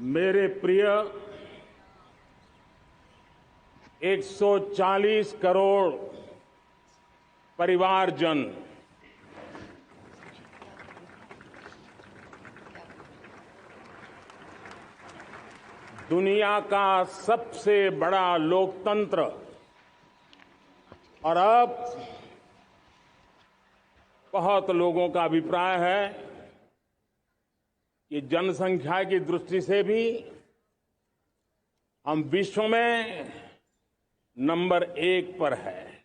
मेरे प्रिय 140 करोड़ परिवारजन, दुनिया का सबसे बड़ा लोकतंत्र और अब बहुत लोगों का अभिप्राय है कि जनसंख्या की दृष्टि से भी हम विश्व में नंबर 1 पर है।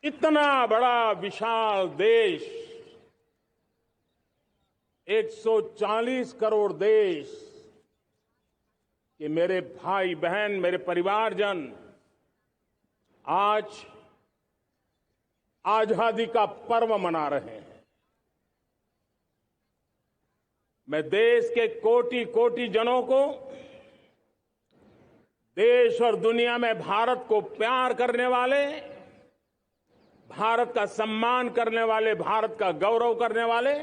इतना बड़ा विशाल देश, 140 करोड़ देश कि मेरे भाई बहन, मेरे परिवारजन आज आजादी का पर्व मना रहे हैं। मैं देश के कोटि कोटि जनों को, देश और दुनिया में भारत को प्यार करने वाले, भारत का सम्मान करने वाले, भारत का गौरव करने वाले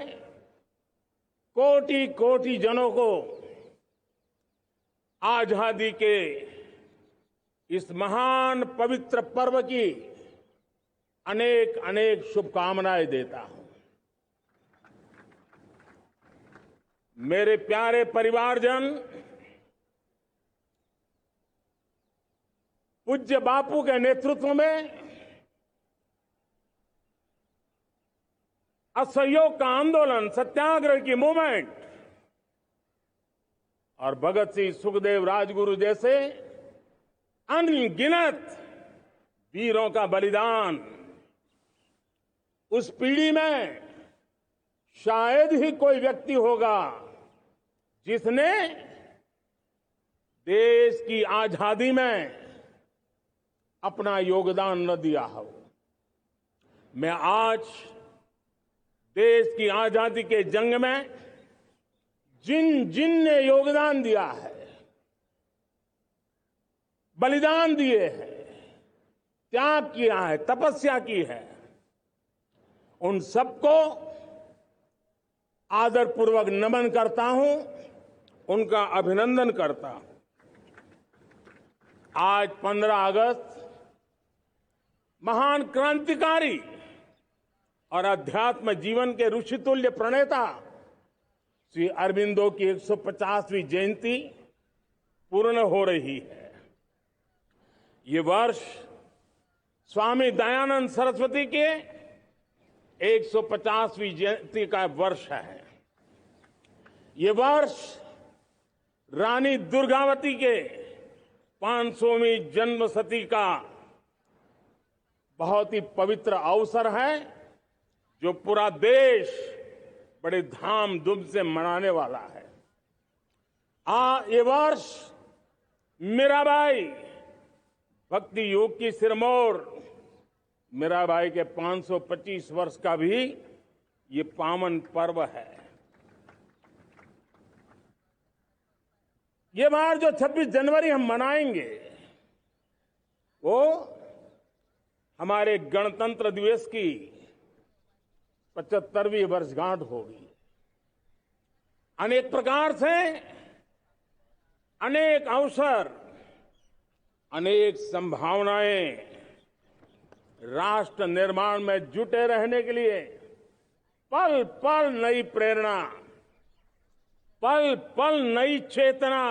कोटि कोटि जनों को आजादी के इस महान पवित्र पर्व की अनेक अनेक शुभकामनाएं देता हूं। मेरे प्यारे परिवारजन, पूज्य बापू के नेतृत्व में असहयोग का आंदोलन, सत्याग्रह की मूवमेंट और भगत सिंह, सुखदेव, राजगुरु जैसे अनगिनत वीरों का बलिदान, उस पीढ़ी में शायद ही कोई व्यक्ति होगा जिसने देश की आजादी में अपना योगदान न दिया हो। मैं आज देश की आजादी के जंग में जिन जिन ने योगदान दिया है, बलिदान दिए हैं, त्याग किया है, तपस्या की है, उन सबको आदरपूर्वक नमन करता हूं, उनका अभिनंदन करता हूं। आज 15 अगस्त महान क्रांतिकारी और अध्यात्म जीवन के ऋषितुल्य प्रणेता श्री अरबिंदो की 150वीं जयंती पूर्ण हो रही है। ये वर्ष स्वामी दयानंद सरस्वती के 150वीं जयंती का वर्ष है। ये वर्ष रानी दुर्गावती के 500वीं जन्मशती का बहुत ही पवित्र अवसर है, जो पूरा देश बड़े धामधूम से मनाने वाला है। ये वर्ष मीराबाई, भक्ति योग की सिरमौर मीराबाई के 525 वर्ष का भी ये पावन पर्व है। ये बार जो 26 जनवरी हम मनाएंगे वो हमारे गणतंत्र दिवस की 75वीं वर्षगांठ होगी। अनेक प्रकार से अनेक अवसर, अनेक संभावनाएं राष्ट्र निर्माण में जुटे रहने के लिए पल पल नई प्रेरणा, पल पल नई चेतना,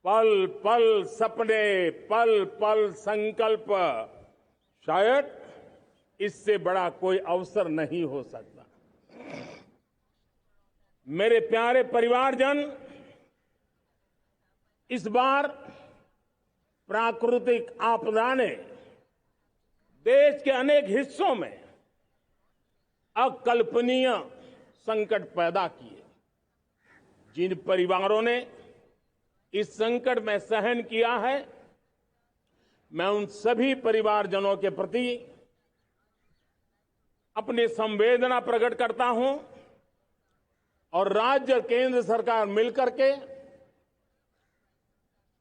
पल पल सपने, पल पल संकल्प, शायद इससे बड़ा कोई अवसर नहीं हो सकता। मेरे प्यारे परिवारजन, इस बार प्राकृतिक आपदा ने देश के अनेक हिस्सों में अकल्पनीय संकट पैदा किए। जिन परिवारों ने इस संकट में सहन किया है, मैं उन सभी परिवारजनों के प्रति अपनी संवेदना प्रकट करता हूं और राज्य और केंद्र सरकार मिलकर के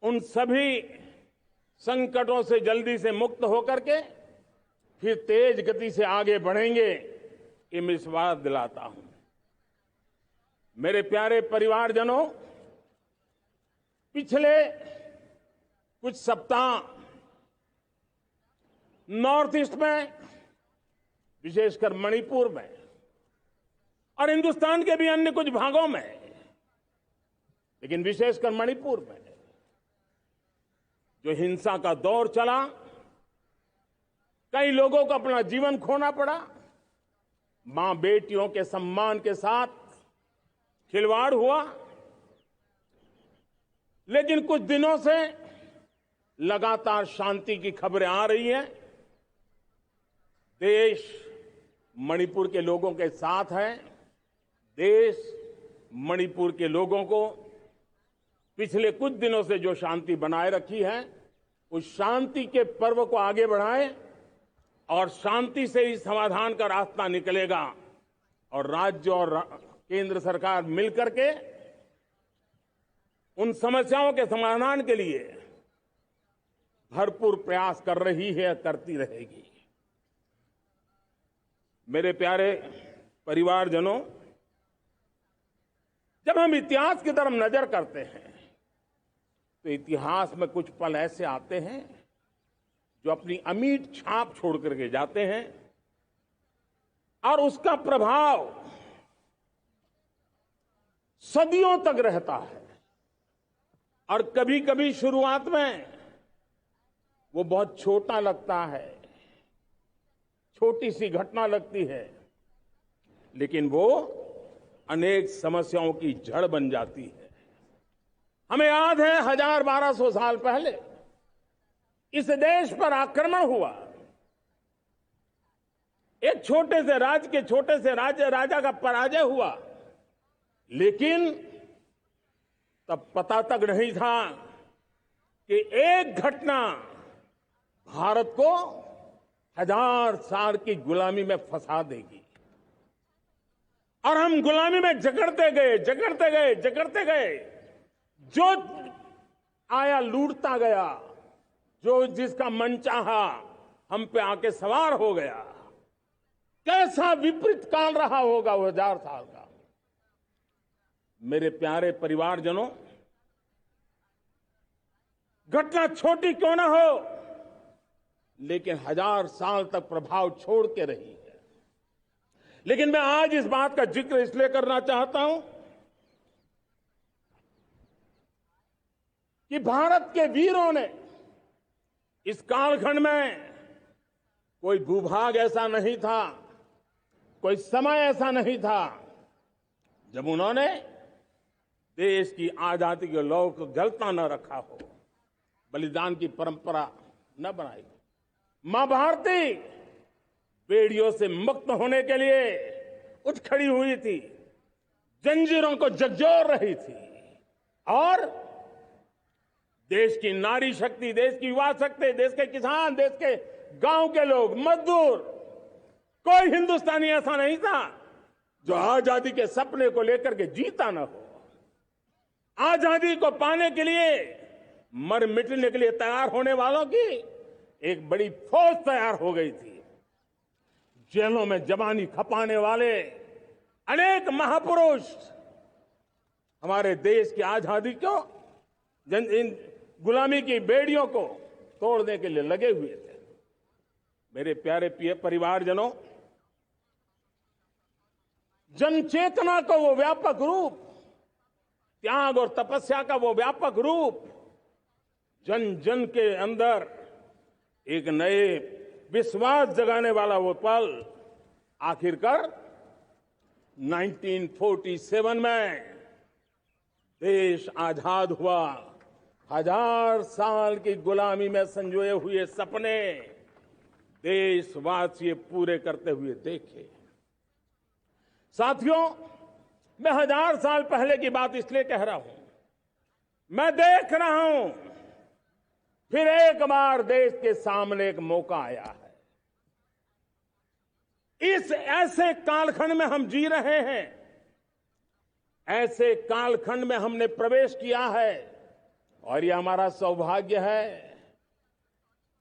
उन सभी संकटों से जल्दी से मुक्त होकर के फिर तेज गति से आगे बढ़ेंगे, ये मैं विश्वास दिलाता हूं। मेरे प्यारे परिवारजनों, पिछले कुछ सप्ताह नॉर्थ ईस्ट में, विशेषकर मणिपुर में और हिंदुस्तान के भी अन्य कुछ भागों में, लेकिन विशेषकर मणिपुर में जो हिंसा का दौर चला, कई लोगों को अपना जीवन खोना पड़ा, मां बेटियों के सम्मान के साथ खिलवाड़ हुआ। लेकिन कुछ दिनों से लगातार शांति की खबरें आ रही हैं। देश मणिपुर के लोगों के साथ है। देश मणिपुर के लोगों को पिछले कुछ दिनों से जो शांति बनाए रखी है, उस शांति के पर्व को आगे बढ़ाएं और शांति से ही समाधान का रास्ता निकलेगा और राज्य और केंद्र सरकार मिलकर के उन समस्याओं के समाधान के लिए भरपूर प्रयास कर रही है, करती रहेगी। मेरे प्यारे परिवारजनों, जब हम इतिहास की तरफ नजर करते हैं तो इतिहास में कुछ पल ऐसे आते हैं जो अपनी अमिट छाप छोड़ करके जाते हैं और उसका प्रभाव सदियों तक रहता है। और कभी कभी शुरुआत में वो बहुत छोटा लगता है, छोटी सी घटना लगती है, लेकिन वो अनेक समस्याओं की जड़ बन जाती है। हमें याद है 1000-1200 साल पहले इस देश पर आक्रमण हुआ। एक छोटे से राज्य के छोटे से राजा का पराजय हुआ, लेकिन तब पता तक नहीं था कि एक घटना भारत को 1000 साल की गुलामी में फंसा देगी। और हम गुलामी में जकड़ते गए, जो आया लूटता गया, जो जिसका मन चाहा हम पे आके सवार हो गया। कैसा विपरीत काल रहा होगा वो 1000 साल का। मेरे प्यारे परिवारजनों, घटना छोटी क्यों ना हो, लेकिन 1000 साल तक प्रभाव छोड़ के रही है। लेकिन मैं आज इस बात का जिक्र इसलिए करना चाहता हूं कि भारत के वीरों ने इस कालखंड में कोई भूभाग ऐसा नहीं था, कोई समय ऐसा नहीं था जब उन्होंने देश की आजादी के लौ को जलता न रखा हो, बलिदान की परंपरा न बनाई। मां भारती बेड़ियों से मुक्त होने के लिए उठ खड़ी हुई थी, जंजीरों को झकझोर रही थी और देश की नारी शक्ति, देश की युवा शक्ति, देश के किसान, देश के गांव के लोग, मजदूर, कोई हिंदुस्तानी ऐसा नहीं था जो आजादी के सपने को लेकर के जीता न हो। आजादी को पाने के लिए मर मिटने के लिए तैयार होने वालों की एक बड़ी फौज तैयार हो गई थी। जेलों में जवानी खपाने वाले अनेक महापुरुष हमारे देश की आजादी को, इन गुलामी की बेड़ियों को तोड़ने के लिए लगे हुए थे। मेरे प्यारे परिवारजनों, जन चेतना का वो व्यापक रूप, त्याग और तपस्या का वो व्यापक रूप, जन जन के अंदर एक नए विश्वास जगाने वाला वो पल आखिरकार 1947 में देश आजाद हुआ। 1000 साल की गुलामी में संजोए हुए सपने देशवासी पूरे करते हुए देखे। साथियों, मैं 1000 साल पहले की बात इसलिए कह रहा हूं, मैं देख रहा हूं फिर एक बार देश के सामने एक मौका आया है। इस ऐसे कालखंड में हम जी रहे हैं, ऐसे कालखंड में हमने प्रवेश किया है और यह हमारा सौभाग्य है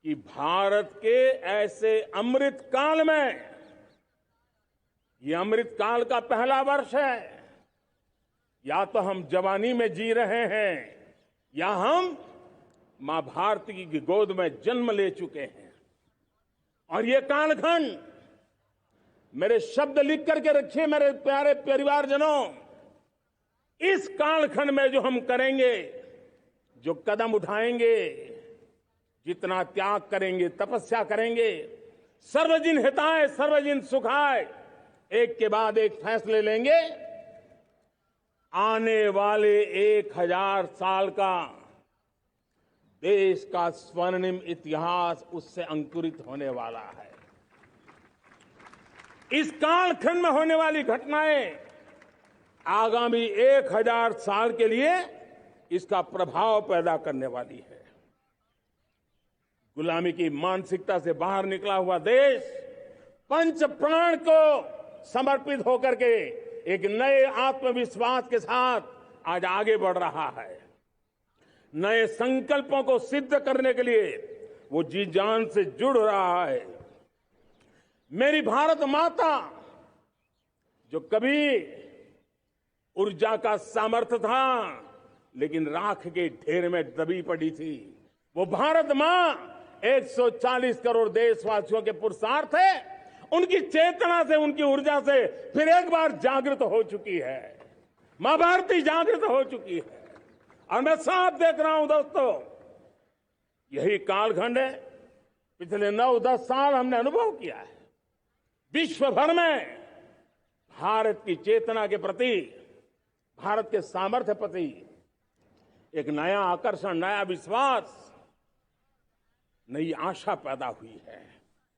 कि भारत के ऐसे अमृत काल में, यह अमृत काल का पहला वर्ष है, या तो हम जवानी में जी रहे हैं या हम मां भारती की गोद में जन्म ले चुके हैं। और ये कालखंड, मेरे शब्द लिख करके रखिए मेरे प्यारे परिवारजनों, इस कालखंड में जो हम करेंगे, जो कदम उठाएंगे, जितना त्याग करेंगे, तपस्या करेंगे, सर्वजन हिताय सर्वजन सुखाय, एक के बाद एक फैसले लेंगे, आने वाले 1000 साल का देश का स्वर्णिम इतिहास उससे अंकुरित होने वाला है। इस कालखंड में होने वाली घटनाएं आगामी 1000 साल के लिए इसका प्रभाव पैदा करने वाली है। गुलामी की मानसिकता से बाहर निकला हुआ देश पंच प्राण को समर्पित होकर के एक नए आत्मविश्वास के साथ आज आगे बढ़ रहा है। नए संकल्पों को सिद्ध करने के लिए वो जी जान से जुड़ रहा है। मेरी भारत माता, जो कभी ऊर्जा का सामर्थ्य था लेकिन राख के ढेर में दबी पड़ी थी, वो भारत मां 140 करोड़ देशवासियों के पुरुषार्थ है, उनकी चेतना से, उनकी ऊर्जा से फिर एक बार जागृत हो चुकी है। मां भारती जागृत हो चुकी है। और मैं साफ देख रहा हूं दोस्तों, यही कालखंड है। पिछले 9-10 साल हमने अनुभव किया है, विश्व भर में भारत की चेतना के प्रति, भारत के सामर्थ्य प्रति एक नया आकर्षण, नया विश्वास, नई आशा पैदा हुई है।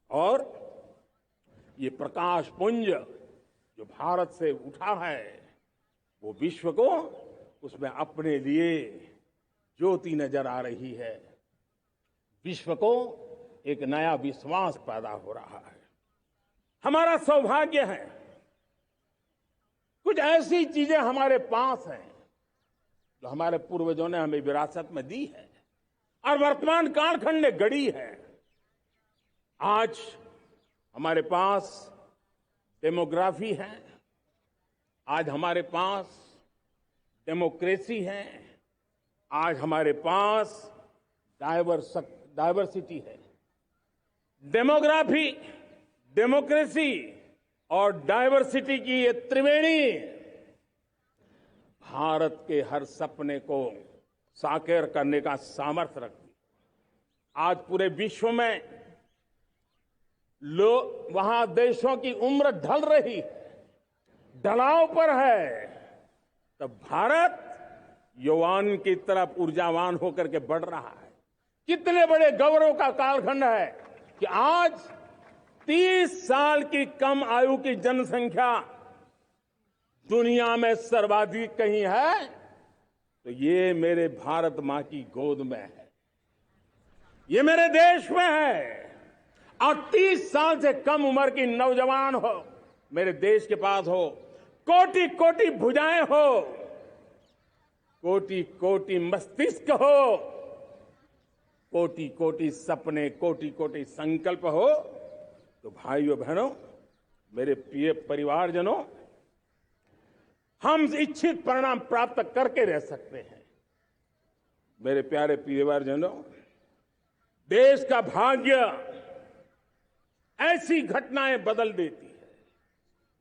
और ये प्रकाश पुंज जो भारत से उठा है, वो विश्व को उसमें अपने लिए ज्योति नजर आ रही है। विश्व को एक नया विश्वास पैदा हो रहा है। हमारा सौभाग्य है, कुछ ऐसी चीजें हमारे पास हैं जो हमारे पूर्वजों ने हमें विरासत में दी है और वर्तमान कालखंड ने गढ़ी है। आज हमारे पास डेमोग्राफी है, आज हमारे पास डेमोक्रेसी है, आज हमारे पास डायवर्सिटी है। डेमोग्राफी, डेमोक्रेसी और डायवर्सिटी की ये त्रिवेणी भारत के हर सपने को साकार करने का सामर्थ्य रखती। आज पूरे विश्व में वहां देशों की उम्र ढल रही है, ढलाव पर है, तब भारत युवान की तरफ ऊर्जावान होकर के बढ़ रहा है। कितने बड़े गौरव का कालखंड है कि आज 30 साल की कम आयु की जनसंख्या दुनिया में सर्वाधिक कहीं है तो ये मेरे भारत मां की गोद में है, ये मेरे देश में है। और 30 साल से कम उम्र की नौजवान हो मेरे देश के पास हो, कोटि कोटि भुजाएं हो, कोटि कोटि मस्तिष्क हो, कोटि कोटि सपने, कोटि कोटि संकल्प हो, तो भाइयों बहनों, मेरे प्रिय परिवारजनों, हम इच्छित परिणाम प्राप्त करके रह सकते हैं। मेरे प्यारे परिवारजनों, देश का भाग्य ऐसी घटनाएं बदल देती है,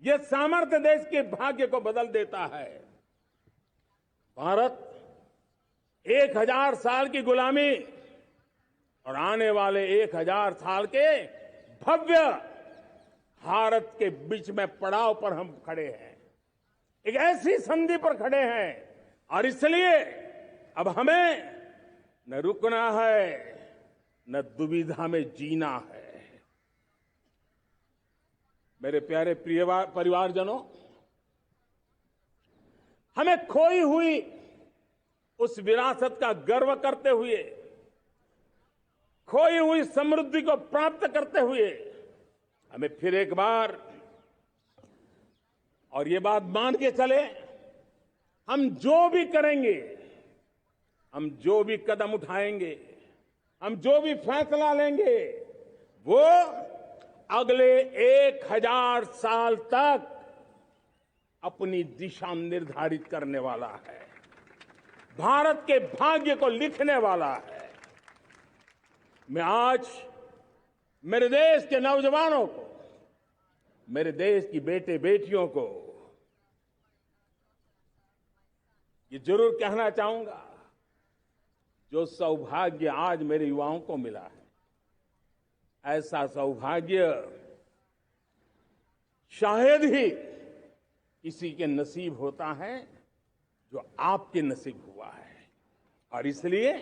यह सामर्थ्य देश के भाग्य को बदल देता है। भारत 1000 साल की गुलामी और आने वाले 1000 साल के भव्य भारत के बीच में पड़ाव पर हम खड़े हैं, एक ऐसी संधि पर खड़े हैं। और इसलिए अब हमें न रुकना है, न दुविधा में जीना है। मेरे प्यारे प्रिय परिवारजनों, हमें खोई हुई उस विरासत का गर्व करते हुए, खोई हुई समृद्धि को प्राप्त करते हुए, हमें फिर एक बार, और ये बात मान के चले, हम जो भी करेंगे, हम जो भी कदम उठाएंगे, हम जो भी फैसला लेंगे, वो अगले 1000 साल तक अपनी दिशा निर्धारित करने वाला है, भारत के भाग्य को लिखने वाला है। मैं आज मेरे देश के नौजवानों को, मेरे देश की बेटे बेटियों को ये जरूर कहना चाहूंगा, जो सौभाग्य आज मेरे युवाओं को मिला है, ऐसा सौभाग्य शायद ही किसी के नसीब होता है जो आपके नसीब हुआ है। और इसलिए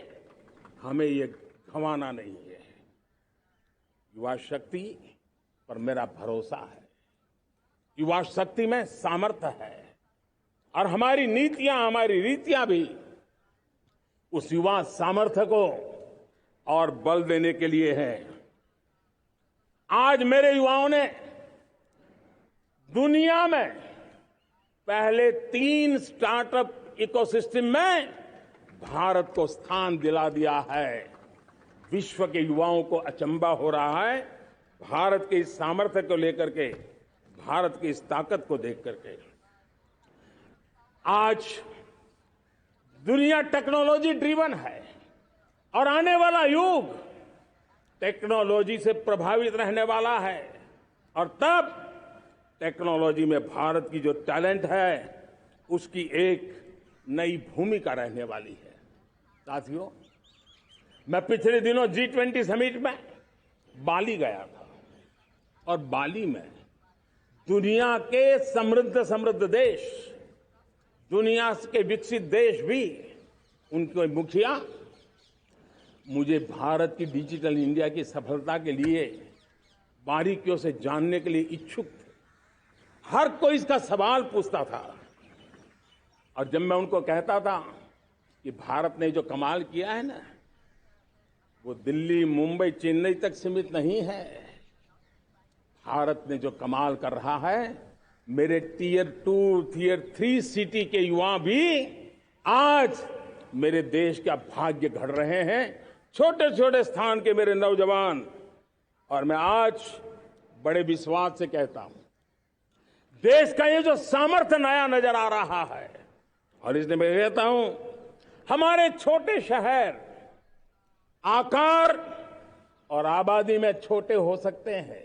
हमें ये गंवाना नहीं है। युवा शक्ति पर मेरा भरोसा है, युवा शक्ति में सामर्थ्य है, और हमारी नीतियां, हमारी रीतियां भी उस युवा सामर्थ्य को और बल देने के लिए है। आज मेरे युवाओं ने दुनिया में पहले 3 स्टार्टअप इकोसिस्टम में भारत को स्थान दिला दिया है। विश्व के युवाओं को अचंभा हो रहा है भारत के इस सामर्थ्य को लेकर के, भारत की इस ताकत को देख करके। आज दुनिया टेक्नोलॉजी ड्रिवन है और आने वाला युग टेक्नोलॉजी से प्रभावित रहने वाला है, और तब टेक्नोलॉजी में भारत की जो टैलेंट है उसकी एक नई भूमिका रहने वाली है। साथियों, मैं पिछले दिनों G20 समिट में बाली गया था, और बाली में दुनिया के समृद्ध देश, दुनिया के विकसित देश भी, उनके मुखिया मुझे भारत की डिजिटल इंडिया की सफलता के लिए बारीकियों से जानने के लिए इच्छुक थे। हर कोई इसका सवाल पूछता था, और जब मैं उनको कहता था कि भारत ने जो कमाल किया है ना, वो दिल्ली, मुंबई, चेन्नई तक सीमित नहीं है। भारत ने जो कमाल कर रहा है, मेरे टियर 2, टियर 3 सिटी के युवा भी आज मेरे देश का भाग्य गढ़ रहे हैं। छोटे छोटे स्थान के मेरे नौजवान, और मैं आज बड़े विश्वास से कहता हूं, देश का ये जो सामर्थ्य नया नजर आ रहा है, और इसलिए मैं कहता हूं, हमारे छोटे शहर आकार और आबादी में छोटे हो सकते हैं।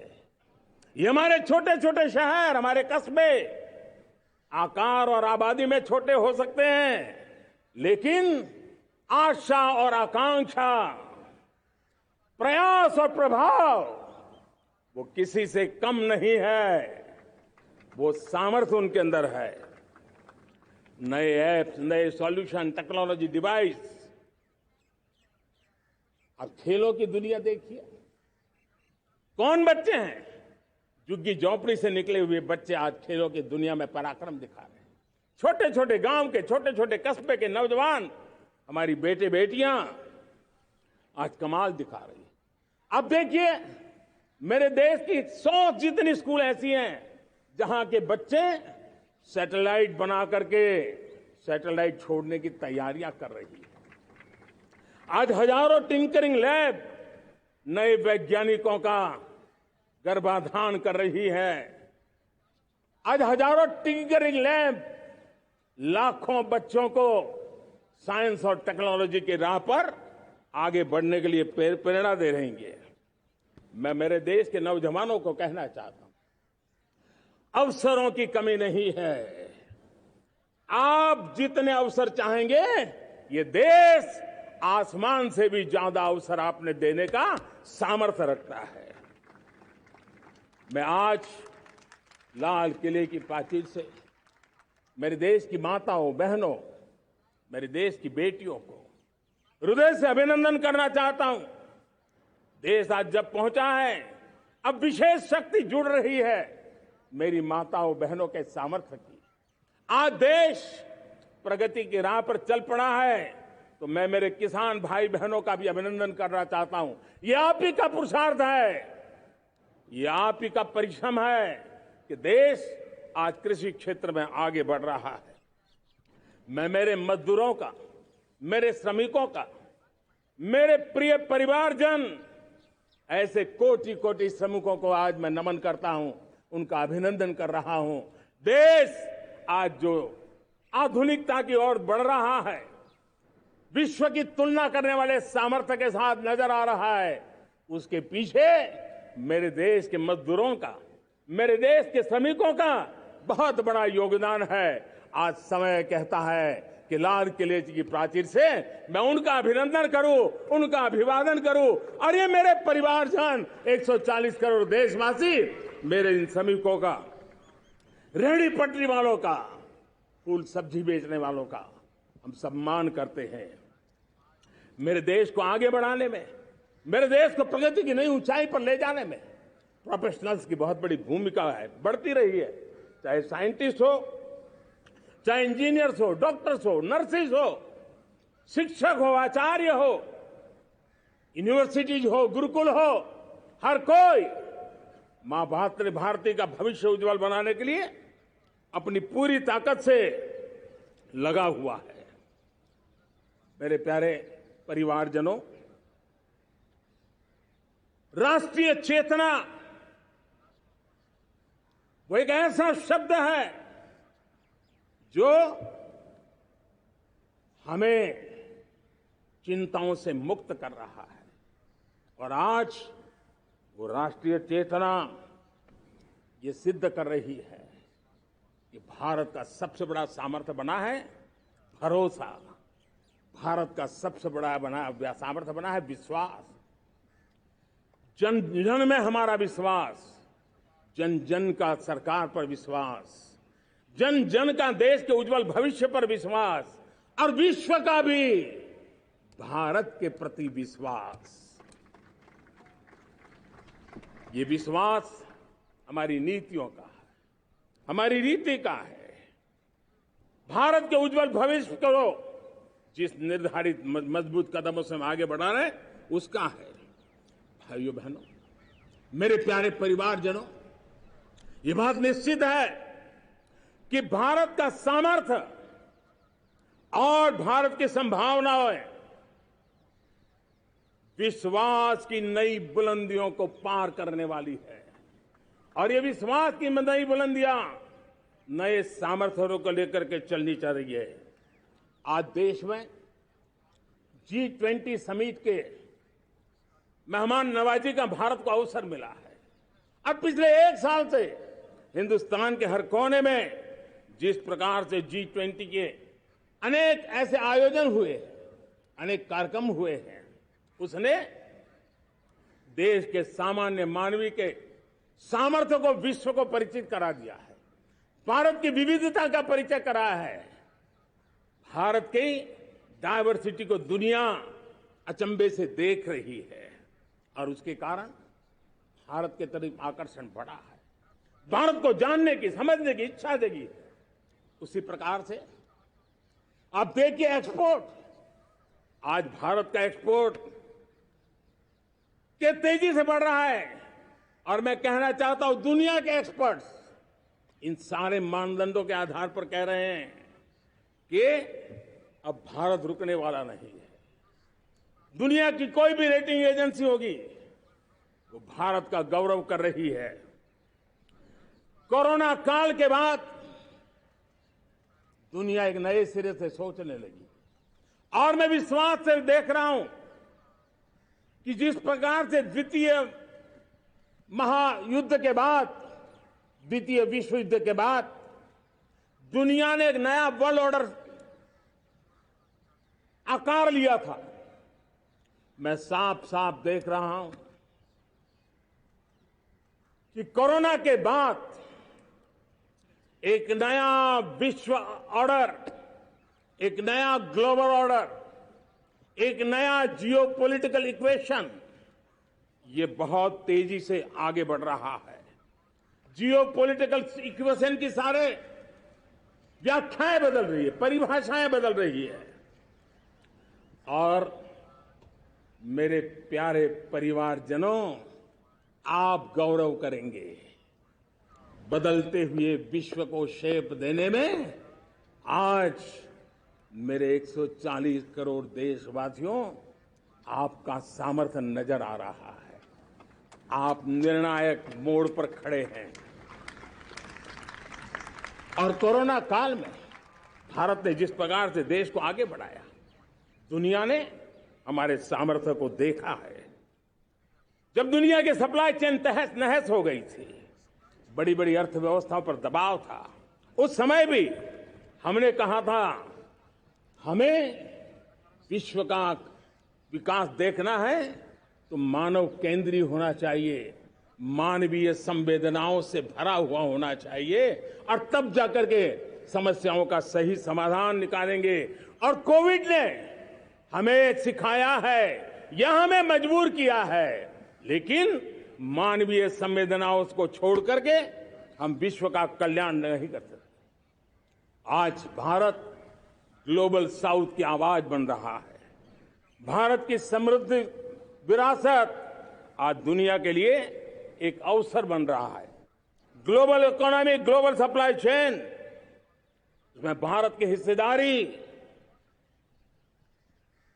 ये हमारे छोटे छोटे शहर, हमारे कस्बे आकार और आबादी में छोटे हो सकते हैं, लेकिन आशा और आकांक्षा, प्रयास और प्रभाव वो किसी से कम नहीं है। वो सामर्थ्य उनके अंदर है। नए ऐप्स, नए सॉल्यूशन, टेक्नोलॉजी डिवाइस। अब खेलों की दुनिया देखिए, कौन बच्चे हैं? झुग्गी झोंपड़ी से निकले हुए बच्चे आज खेलों की दुनिया में पराक्रम दिखा रहे हैं। छोटे छोटे गांव के, छोटे छोटे कस्बे के नौजवान, हमारी बेटे बेटियां आज कमाल दिखा रही है। अब देखिए, मेरे देश की 100 जितनी स्कूल ऐसी हैं जहां के बच्चे सैटेलाइट बना करके सैटेलाइट छोड़ने की तैयारियां कर रही है। आज हजारों टिंकरिंग लैब नए वैज्ञानिकों का गर्भाधान कर रही है। आज हजारों टिंकरिंग लैब लाखों बच्चों को साइंस और टेक्नोलॉजी की राह पर आगे बढ़ने के लिए प्रेरणा दे रही है। मैं मेरे देश के नौजवानों को कहना चाहता हूं, अवसरों की कमी नहीं है। आप जितने अवसर चाहेंगे, ये देश आसमान से भी ज्यादा अवसर आपने देने का सामर्थ्य रखता है। मैं आज लाल किले की प्राचीर से मेरे देश की माताओं, बहनों, मेरे देश की बेटियों को हृदय से अभिनंदन करना चाहता हूं। देश आज जब पहुंचा है, अब विशेष शक्ति जुड़ रही है मेरी माताओं बहनों के सामर्थ्य की। आज देश प्रगति की राह पर चल पड़ा है, तो मैं मेरे किसान भाई बहनों का भी अभिनंदन करना चाहता हूं। ये आप ही का पुरुषार्थ है, ये आप ही का परिश्रम है कि देश आज कृषि क्षेत्र में आगे बढ़ रहा है। मैं मेरे मजदूरों का, मेरे श्रमिकों का, मेरे प्रिय परिवारजन, ऐसे कोटि कोटि श्रमिकों को आज मैं नमन करता हूं, उनका अभिनंदन कर रहा हूं। देश आज जो आधुनिकता की ओर बढ़ रहा है, विश्व की तुलना करने वाले सामर्थ्य के साथ नजर आ रहा है, उसके पीछे मेरे देश के मजदूरों का, मेरे देश के श्रमिकों का बहुत बड़ा योगदान है। आज समय कहता है कि लाल किले की प्राचीर से मैं उनका अभिनंदन करूं, उनका अभिवादन करूं, और ये मेरे परिवारजन 140 करोड़ देशवासी, मेरे इन श्रमिकों का, रेहड़ी पटरी वालों का, फूल सब्जी बेचने वालों का हम सम्मान करते हैं। मेरे देश को आगे बढ़ाने में, मेरे देश को प्रगति की नई ऊंचाई पर ले जाने में प्रोफेशनल्स की बहुत बड़ी भूमिका है, बढ़ती रही है। चाहे साइंटिस्ट हो, चाहे इंजीनियर्स हो, डॉक्टर्स हो, नर्सेज हो, शिक्षक हो, आचार्य हो, यूनिवर्सिटीज हो, गुरुकुल हो, हर कोई मां भारती का भविष्य उज्जवल बनाने के लिए अपनी पूरी ताकत से लगा हुआ है। मेरे प्यारे परिवारजनों, राष्ट्रीय चेतना वो एक ऐसा शब्द है जो हमें चिंताओं से मुक्त कर रहा है, और आज वो राष्ट्रीय चेतना ये सिद्ध कर रही है कि भारत का सबसे बड़ा सामर्थ्य बना है भरोसा, भारत का सबसे बड़ा सामर्थ्य बना है विश्वास। जन जन में हमारा विश्वास, जन जन का सरकार पर विश्वास, जन जन का देश के उज्जवल भविष्य पर विश्वास, और विश्व का भी भारत के प्रति विश्वास। ये विश्वास हमारी नीतियों का है, हमारी रीति का है। भारत के उज्जवल भविष्य को जिस निर्धारित मजबूत कदमों से हम आगे बढ़ा रहे हैं, उसका है। भाइयों बहनों, मेरे प्यारे परिवारजनों, ये बात निश्चित है कि भारत का सामर्थ्य और भारत की संभावनाएं विश्वास की नई बुलंदियों को पार करने वाली है, और ये विश्वास की नई बुलंदियां नए सामर्थ्यों को लेकर के चलनी चाहिए रही है। आज देश में G20 समिट के मेहमान नवाजी का भारत को अवसर मिला है। अब पिछले एक साल से हिंदुस्तान के हर कोने में जिस प्रकार से G20 के अनेक ऐसे आयोजन हुए, अनेक कार्यक्रम हुए हैं, उसने देश के सामान्य मानवी के सामर्थ्य को विश्व को परिचित करा दिया है, भारत की विविधता का परिचय कराया है, भारत की डायवर्सिटी को दुनिया अचंभे से देख रही है, और उसके कारण भारत के तरफ आकर्षण बढ़ा है, भारत को जानने की, समझने की इच्छा जगी है। उसी प्रकार से आप देखिए एक्सपोर्ट, आज भारत का एक्सपोर्ट के तेजी से बढ़ रहा है, और मैं कहना चाहता हूं दुनिया के एक्सपर्ट्स इन सारे मानदंडों के आधार पर कह रहे हैं कि अब भारत रुकने वाला नहीं है। दुनिया की कोई भी रेटिंग एजेंसी होगी वो भारत का गौरव कर रही है। कोरोना काल के बाद दुनिया एक नए सिरे से सोचने लगी, और मैं विश्वास से देख रहा हूं कि जिस प्रकार से द्वितीय महायुद्ध के बाद, द्वितीय विश्व युद्ध के बाद दुनिया ने एक नया वर्ल्ड ऑर्डर आकार लिया था, मैं साफ साफ देख रहा हूं कि कोरोना के बाद एक नया विश्व ऑर्डर, एक नया ग्लोबल ऑर्डर, एक नया जियोपॉलिटिकल इक्वेशन, ये बहुत तेजी से आगे बढ़ रहा है। जियोपॉलिटिकल इक्वेशन की सारे व्याख्याएं बदल रही है, परिभाषाएं बदल रही है, और मेरे प्यारे परिवारजनों, आप गौरव करेंगे। बदलते हुए विश्व को शेप देने में आज मेरे 140 करोड़ देशवासियों, आपका सामर्थ्य नजर आ रहा है। आप निर्णायक मोड़ पर खड़े हैं, और कोरोना काल में भारत ने जिस प्रकार से देश को आगे बढ़ाया, दुनिया ने हमारे सामर्थ्य को देखा है। जब दुनिया की सप्लाई चेन तहस नहस हो गई थी, बड़ी बड़ी अर्थव्यवस्थाओं पर दबाव था, उस समय भी हमने कहा था हमें विश्व का विकास देखना है तो मानव केंद्रीय होना चाहिए, मानवीय संवेदनाओं से भरा हुआ होना चाहिए, और तब जाकर के समस्याओं का सही समाधान निकालेंगे। और कोविड ने हमें सिखाया है या हमें मजबूर किया है, लेकिन मानवीय संवेदनाओं को छोड़ करके हम विश्व का कल्याण नहीं कर सकते। आज भारत ग्लोबल साउथ की आवाज बन रहा है। भारत की समृद्ध विरासत आज दुनिया के लिए एक अवसर बन रहा है। Global economy, global supply chain, इसमें भारत की हिस्सेदारी,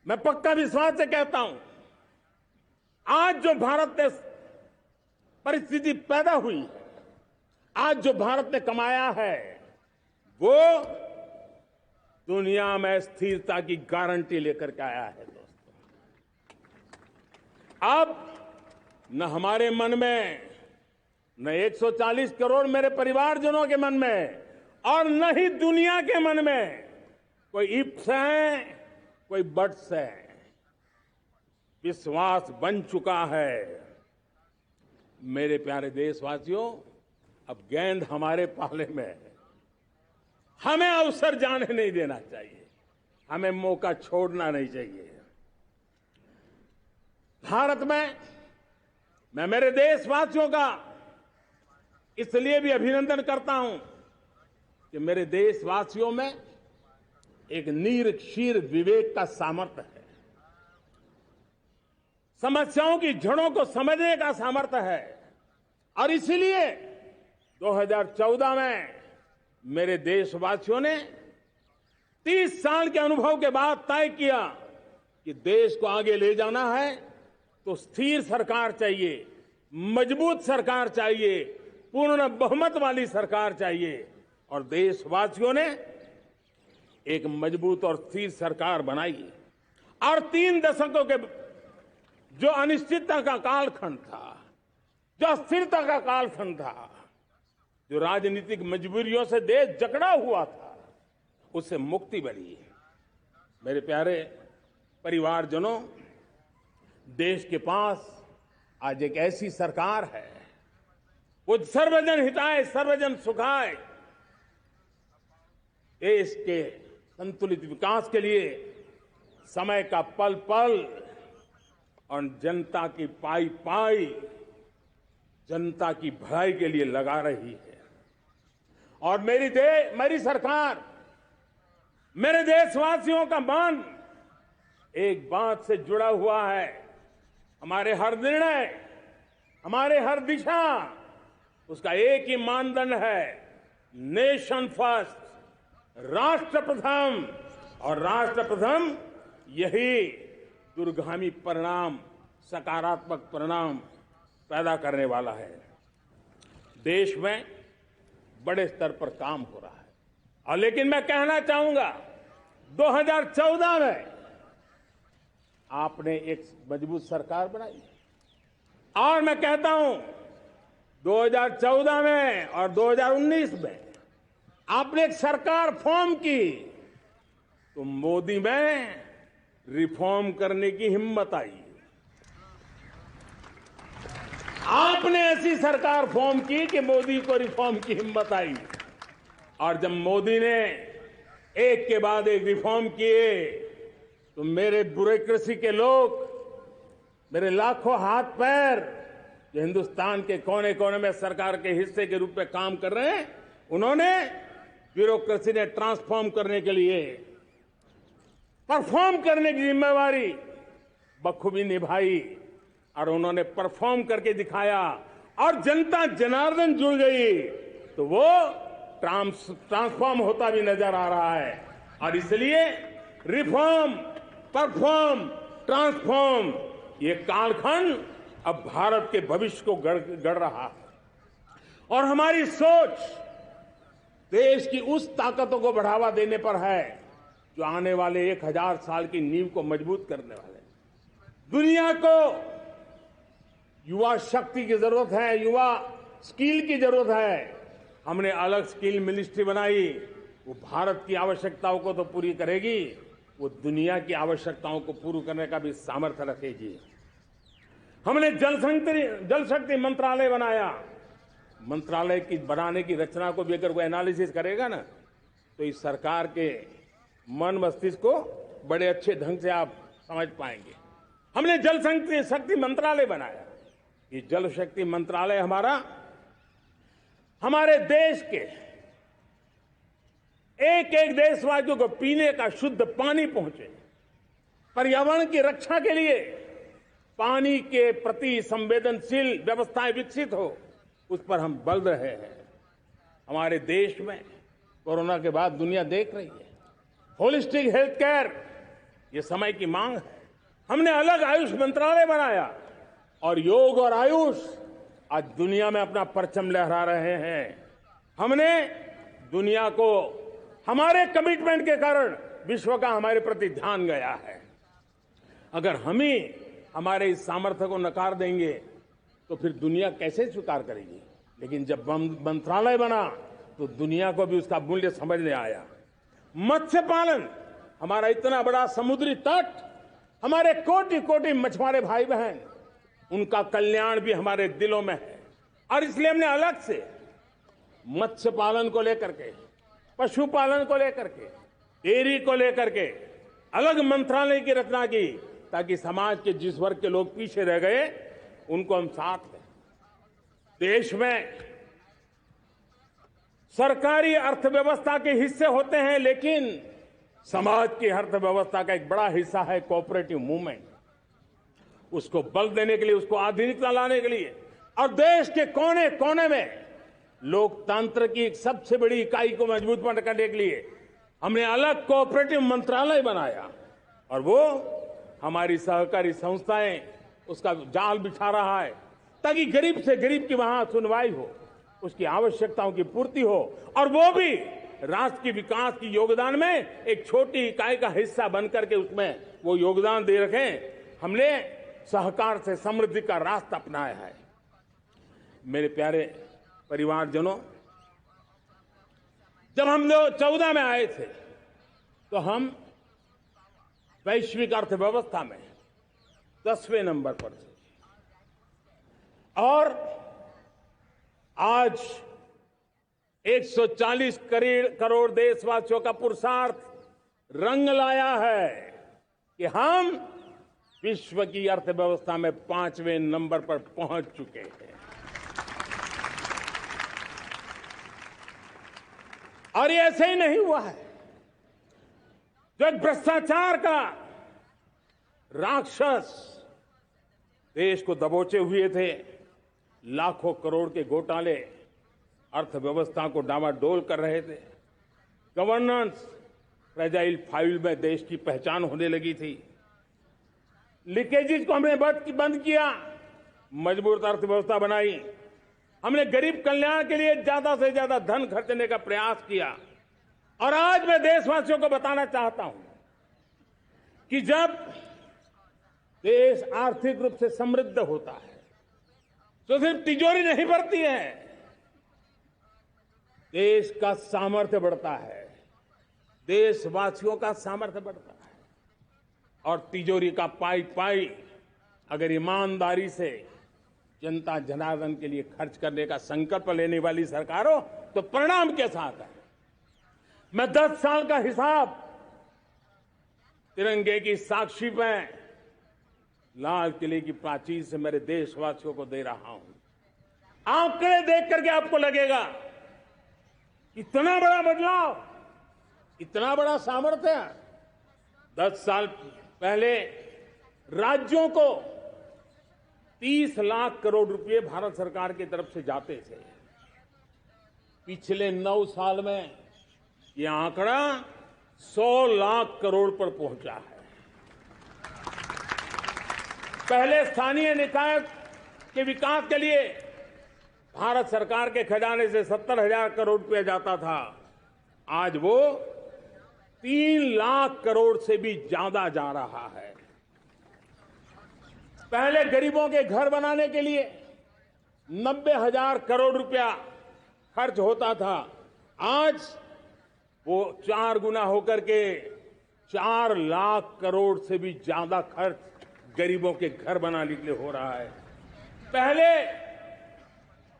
मैं पक्का विश्वास से कहता हूं, आज जो भारत ने परिस्थिति पैदा हुई है, आज जो भारत ने कमाया है, वो दुनिया में स्थिरता की गारंटी लेकर के आया है। दोस्तों, अब न हमारे मन में, न 140 करोड़ मेरे परिवारजनों के मन में, और न ही दुनिया के मन में कोई इफ्स है, कोई बट्स है। विश्वास बन चुका है। मेरे प्यारे देशवासियों, अब गेंद हमारे पाले में है। हमें अवसर जाने नहीं देना चाहिए, हमें मौका छोड़ना नहीं चाहिए। भारत में मैं मेरे देशवासियों का इसलिए भी अभिनंदन करता हूं कि मेरे देशवासियों में एक नीर-क्षीर विवेक का सामर्थ्य है, समस्याओं की जड़ों को समझने का सामर्थ्य है। और इसलिए 2014 में मेरे देशवासियों ने 30 साल के अनुभव के बाद तय किया कि देश को आगे ले जाना है तो स्थिर सरकार चाहिए, मजबूत सरकार चाहिए, पूर्ण बहुमत वाली सरकार चाहिए। और देशवासियों ने एक मजबूत और स्थिर सरकार बनाई। और 3 दशकों के जो अनिश्चितता का कालखंड था, जो अस्थिरता का कालखंड था, जो राजनीतिक मजबूरियों से देश जकड़ा हुआ था, उससे मुक्ति मिली। मेरे प्यारे परिवारजनों, देश के पास आज एक ऐसी सरकार है, वो सर्वजन हिताय सर्वजन सुखाय, देश के संतुलित विकास के लिए समय का पल पल और जनता की पाई पाई, जनता की भलाई के लिए लगा रही है। और मेरी सरकार, मेरे देशवासियों का मन एक बात से जुड़ा हुआ है। हमारे हर निर्णय, हमारे हर दिशा, उसका एक ही मानदंड है, नेशन फर्स्ट, राष्ट्र प्रथम। और राष्ट्र प्रथम यही दूरगामी परिणाम, सकारात्मक परिणाम पैदा करने वाला है। देश में बड़े स्तर पर काम हो रहा है। और लेकिन मैं कहना चाहूंगा, 2014 में आपने एक मजबूत सरकार बनाई, और मैं कहता हूं 2014 में और 2019 में आपने एक सरकार फॉर्म की, तो मोदी में रिफॉर्म करने की हिम्मत आई। आपने ऐसी सरकार फॉर्म की कि मोदी को रिफॉर्म की हिम्मत आई। और जब मोदी ने एक के बाद एक रिफॉर्म किए, तो मेरे ब्यूरोक्रेसी के लोग, मेरे लाखों हाथ पैर जो हिंदुस्तान के कोने कोने में सरकार के हिस्से के रूप में काम कर रहे हैं, उन्होंने ब्यूरोक्रेसी ने ट्रांसफॉर्म करने के लिए, परफॉर्म करने की जिम्मेवारी बखूबी निभाई। और उन्होंने परफॉर्म करके दिखाया, और जनता जनार्दन जुड़ गई, तो वो ट्रांसफॉर्म होता भी नजर आ रहा है। और इसलिए रिफॉर्म, परफॉर्म, ट्रांसफॉर्म, ये कालखंड अब भारत के भविष्य को गढ़ रहा है। और हमारी सोच देश की उस ताकतों को बढ़ावा देने पर है जो आने वाले 1000 साल की नींव को मजबूत करने वाले हैं। दुनिया को युवा शक्ति की जरूरत है, युवा स्किल की जरूरत है। हमने अलग स्किल मिनिस्ट्री बनाई, वो भारत की आवश्यकताओं को तो पूरी करेगी, वो दुनिया की आवश्यकताओं को पूरी करने का भी सामर्थ्य रखेगी। हमने जल शक्ति मंत्रालय बनाया। मंत्रालय की बनाने की रचना को भी अगर वो एनालिसिस करेगा ना, तो इस सरकार के मन मस्तिष्क को बड़े अच्छे ढंग से आप समझ पाएंगे। हमने जल शक्ति मंत्रालय बनाया। ये जल शक्ति मंत्रालय हमारे देश के एक एक देशवासियों को पीने का शुद्ध पानी पहुंचे, पर्यावरण की रक्षा के लिए पानी के प्रति संवेदनशील व्यवस्थाएं विकसित हो, उस पर हम बल रहे हैं। हमारे देश में कोरोना के बाद दुनिया देख रही है होलिस्टिक हेल्थ केयर, ये समय की मांग है। हमने अलग आयुष मंत्रालय बनाया और योग और आयुष आज दुनिया में अपना परचम लहरा रहे हैं। हमने दुनिया को हमारे कमिटमेंट के कारण विश्व का हमारे प्रति ध्यान गया है। अगर हम ही हमारे इस सामर्थ्य को नकार देंगे तो फिर दुनिया कैसे स्वीकार करेगी। लेकिन जब मंत्रालय बना तो दुनिया को भी उसका मूल्य समझ में आया। मत्स्य पालन, हमारा इतना बड़ा समुद्री तट, हमारे कोटि कोटि मछुआरे भाई बहन, उनका कल्याण भी हमारे दिलों में है। और इसलिए हमने अलग से मत्स्य पालन को लेकर के, पशुपालन को लेकर के, डेयरी को लेकर के अलग मंत्रालय की रचना की, ताकि समाज के जिस वर्ग के लोग पीछे रह गए उनको हम साथ लें। देश में सरकारी अर्थव्यवस्था के हिस्से होते हैं, लेकिन समाज की अर्थव्यवस्था का एक बड़ा हिस्सा है कोऑपरेटिव मूवमेंट। उसको बल देने के लिए, उसको आधुनिकता लाने के लिए और देश के कोने कोने में लोकतंत्र की एक सबसे बड़ी इकाई को मजबूत करने के लिए हमने अलग कोऑपरेटिव मंत्रालय बनाया। और वो हमारी सहकारी संस्थाएं उसका जाल बिछा रहा है, ताकि गरीब से गरीब की वहां सुनवाई हो, उसकी आवश्यकताओं की पूर्ति हो, और वो भी राष्ट्र के विकास की योगदान में एक छोटी इकाई का हिस्सा बनकर के उसमें वो योगदान दे रखें। हमने सहकार से समृद्धि का रास्ता अपनाया है। मेरे प्यारे परिवारजनों, जब हम लोग 14 में आए थे तो हम वैश्विक अर्थव्यवस्था में 10वें नंबर पर थे, और आज 140 करोड़ देशवासियों का पुरुषार्थ रंग लाया है कि हम विश्व की अर्थव्यवस्था में 5वें नंबर पर पहुंच चुके हैं। और ये ऐसे ही नहीं हुआ है। जो एक भ्रष्टाचार का राक्षस देश को दबोचे हुए थे, लाखों करोड़ के घोटाले अर्थव्यवस्था को डामाडोल कर रहे थे, गवर्नेंस फ्रेजाइल फाइल में देश की पहचान होने लगी थी, लीकेजेस को हमने बंद किया, मजबूत अर्थव्यवस्था बनाई, हमने गरीब कल्याण के लिए ज्यादा से ज्यादा धन खर्चने का प्रयास किया। और आज मैं देशवासियों को बताना चाहता हूं कि जब देश आर्थिक रूप से समृद्ध होता है तो सिर्फ तिजोरी नहीं भरती है, देश का सामर्थ्य बढ़ता है, देशवासियों का सामर्थ्य बढ़ता है। और तिजोरी का पाई पाई अगर ईमानदारी से जनता जनार्दन के लिए खर्च करने का संकल्प लेने वाली सरकार हो तो परिणाम के साथ है। मैं 10 साल का हिसाब तिरंगे की साक्षी में लाल किले की प्राचीर से मेरे देशवासियों को दे रहा हूं। आंकड़े देख करके आपको लगेगा इतना बड़ा बदलाव, इतना बड़ा सामर्थ्य। 10 साल पहले राज्यों को 30 लाख करोड़ रुपए भारत सरकार की तरफ से जाते थे। पिछले 9 साल में यह आंकड़ा 100 लाख करोड़ पर पहुंचा है। पहले स्थानीय निकाय के विकास के लिए भारत सरकार के खजाने से 70,000 करोड़ रुपया जाता था, आज वो 3 लाख करोड़ से भी ज्यादा जा रहा है। पहले गरीबों के घर बनाने के लिए 90,000 करोड़ रुपया खर्च होता था, आज वो 4 गुना होकर के 4 लाख करोड़ से भी ज्यादा खर्च गरीबों के घर बनाने के लिए हो रहा है। पहले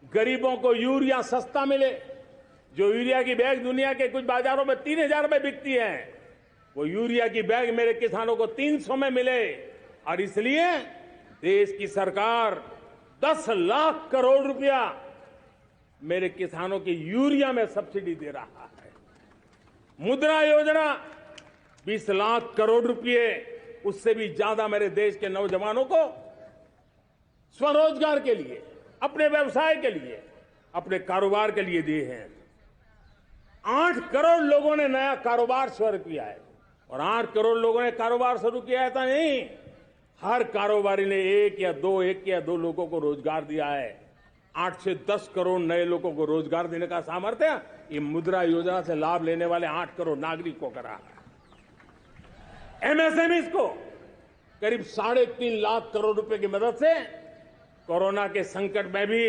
गरीबों को यूरिया सस्ता मिले, जो यूरिया की बैग दुनिया के कुछ बाजारों में 3,000 में बिकती है, वो यूरिया की बैग मेरे किसानों को 300 में मिले। और इसलिए देश की सरकार 10 लाख करोड़ रुपया मेरे किसानों की यूरिया में सब्सिडी दे रहा है। मुद्रा योजना 20 लाख करोड़ रुपए, उससे भी ज्यादा मेरे देश के नौजवानों को स्वरोजगार के लिए, अपने व्यवसाय के लिए, अपने कारोबार के लिए दिए हैं। 8 करोड़ लोगों ने नया कारोबार शुरू किया है, और 8 करोड़ लोगों ने कारोबार शुरू किया है ऐसा नहीं, हर कारोबारी ने एक या दो लोगों को रोजगार दिया है। 8 से 10 करोड़ नए लोगों को रोजगार देने का सामर्थ्य ये मुद्रा योजना से लाभ लेने वाले 8 करोड़ नागरिकों को करा है। एमएसएमईज को करीब 3.5 लाख करोड़ रुपए की मदद से कोरोना के संकट में भी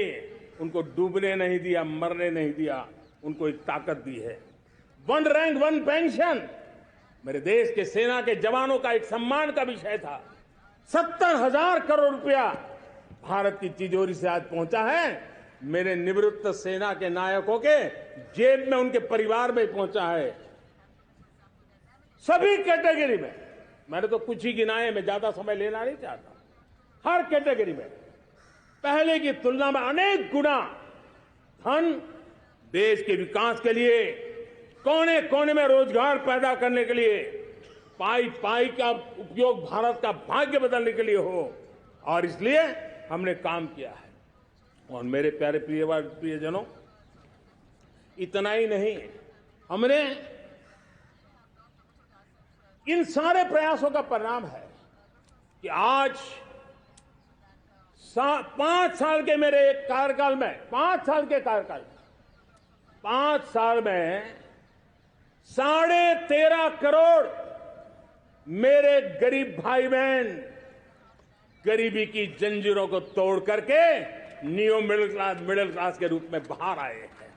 उनको डूबने नहीं दिया, मरने नहीं दिया, उनको एक ताकत दी है। 1 रैंक 1 पेंशन मेरे देश के सेना के जवानों का एक सम्मान का विषय था। 70,000 करोड़ रुपया भारत की तिजोरी से आज पहुंचा है, मेरे निवृत्त सेना के नायकों के जेब में, उनके परिवार में पहुंचा है। सभी कैटेगरी में, मैंने तो कुछ ही गिनाए, मैं ज्यादा समय लेना नहीं चाहता। हर कैटेगरी में पहले की तुलना में अनेक गुना धन देश के विकास के लिए, कोने कोने में रोजगार पैदा करने के लिए, पाई पाई का उपयोग भारत का भाग्य बदलने के लिए हो, और इसलिए हमने काम किया है। और मेरे प्यारे प्रियजनों, इतना ही नहीं, हमने इन सारे प्रयासों का परिणाम है कि आज 5 साल के मेरे कार्यकाल में, 5 साल के कार्यकाल में, 5 साल में 13.5 करोड़ मेरे गरीब भाई बहन गरीबी की जंजीरों को तोड़ करके न्यू मिडिल क्लास के रूप में बाहर आए हैं।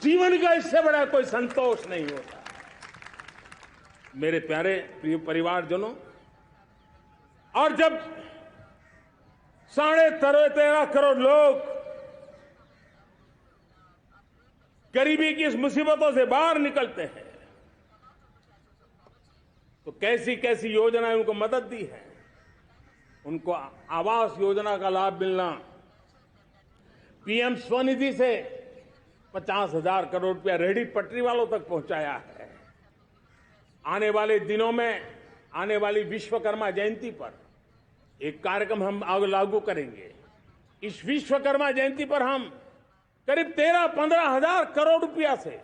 जीवन का इससे बड़ा कोई संतोष नहीं होता। मेरे प्यारे प्रिय परिवारजनों, और जब 13.5 करोड़ लोग गरीबी की इस मुसीबतों से बाहर निकलते हैं, तो कैसी कैसी योजनाएं उनको मदद दी है। उनको आवास योजना का लाभ मिलना, पीएम स्वनिधि से 50,000 करोड़ रुपया रेहड़ी पटरी वालों तक पहुंचाया है। आने वाले दिनों में, आने वाली विश्वकर्मा जयंती पर एक कार्यक्रम हम लागू करेंगे। इस विश्वकर्मा जयंती पर हम करीब 13-15 हजार करोड़ रुपया से,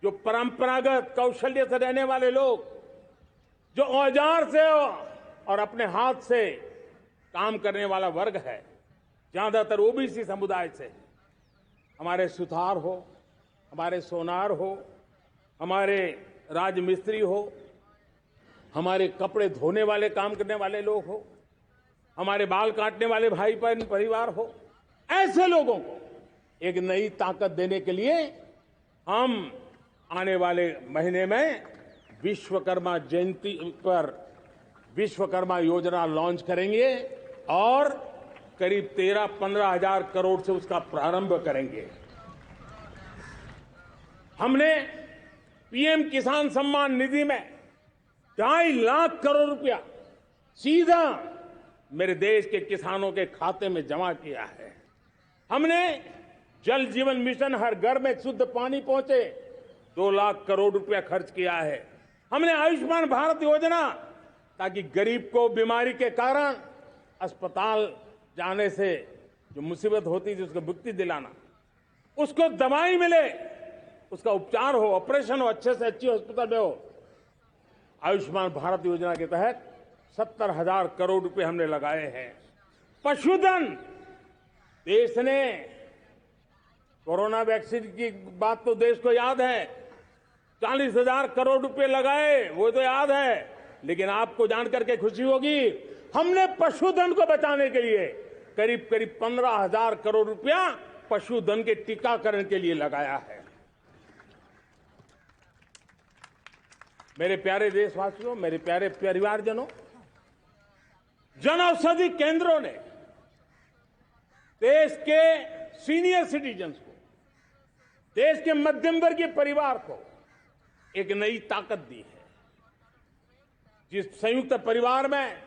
जो परंपरागत कौशल्य से रहने वाले लोग, जो औजार से और अपने हाथ से काम करने वाला वर्ग है, ज्यादातर ओबीसी समुदाय से, हमारे सुथार हो, हमारे सोनार हो, हमारे राजमिस्त्री हो, हमारे कपड़े धोने वाले काम करने वाले लोग हो, हमारे बाल काटने वाले भाई बहन परिवार हो, ऐसे लोगों को एक नई ताकत देने के लिए हम आने वाले महीने में विश्वकर्मा जयंती पर विश्वकर्मा योजना लॉन्च करेंगे और करीब 13-15 हजार करोड़ से उसका प्रारंभ करेंगे। हमने पीएम किसान सम्मान निधि में 2.5 लाख करोड़ रुपया सीधा मेरे देश के किसानों के खाते में जमा किया है। हमने जल जीवन मिशन, हर घर में शुद्ध पानी पहुंचे, 2 लाख करोड़ रुपया खर्च किया है। हमने आयुष्मान भारत योजना, ताकि गरीब को बीमारी के कारण अस्पताल जाने से जो मुसीबत होती थी उसको मुक्ति दिलाना, उसको दवाई मिले, उसका उपचार हो, ऑपरेशन हो, अच्छे से अच्छी हॉस्पिटल में हो। आयुष्मान भारत योजना के तहत 70,000 करोड़ रुपए हमने लगाए हैं। पशुधन, देश ने कोरोना वैक्सीन की बात तो देश को याद है, 40,000 करोड़ रुपए लगाए, वो तो याद है। लेकिन आपको जानकर के खुशी होगी, हमने पशुधन को बचाने के लिए करीब करीब 15,000 करोड़ रुपया पशुधन के टीकाकरण के लिए लगाया है। मेरे प्यारे देशवासियों, मेरे प्यारे परिवारजनों, जन औषधि केंद्रों ने देश के सीनियर सिटीजन्स को, देश के मध्यम वर्गीय परिवार को एक नई ताकत दी है। जिस संयुक्त परिवार में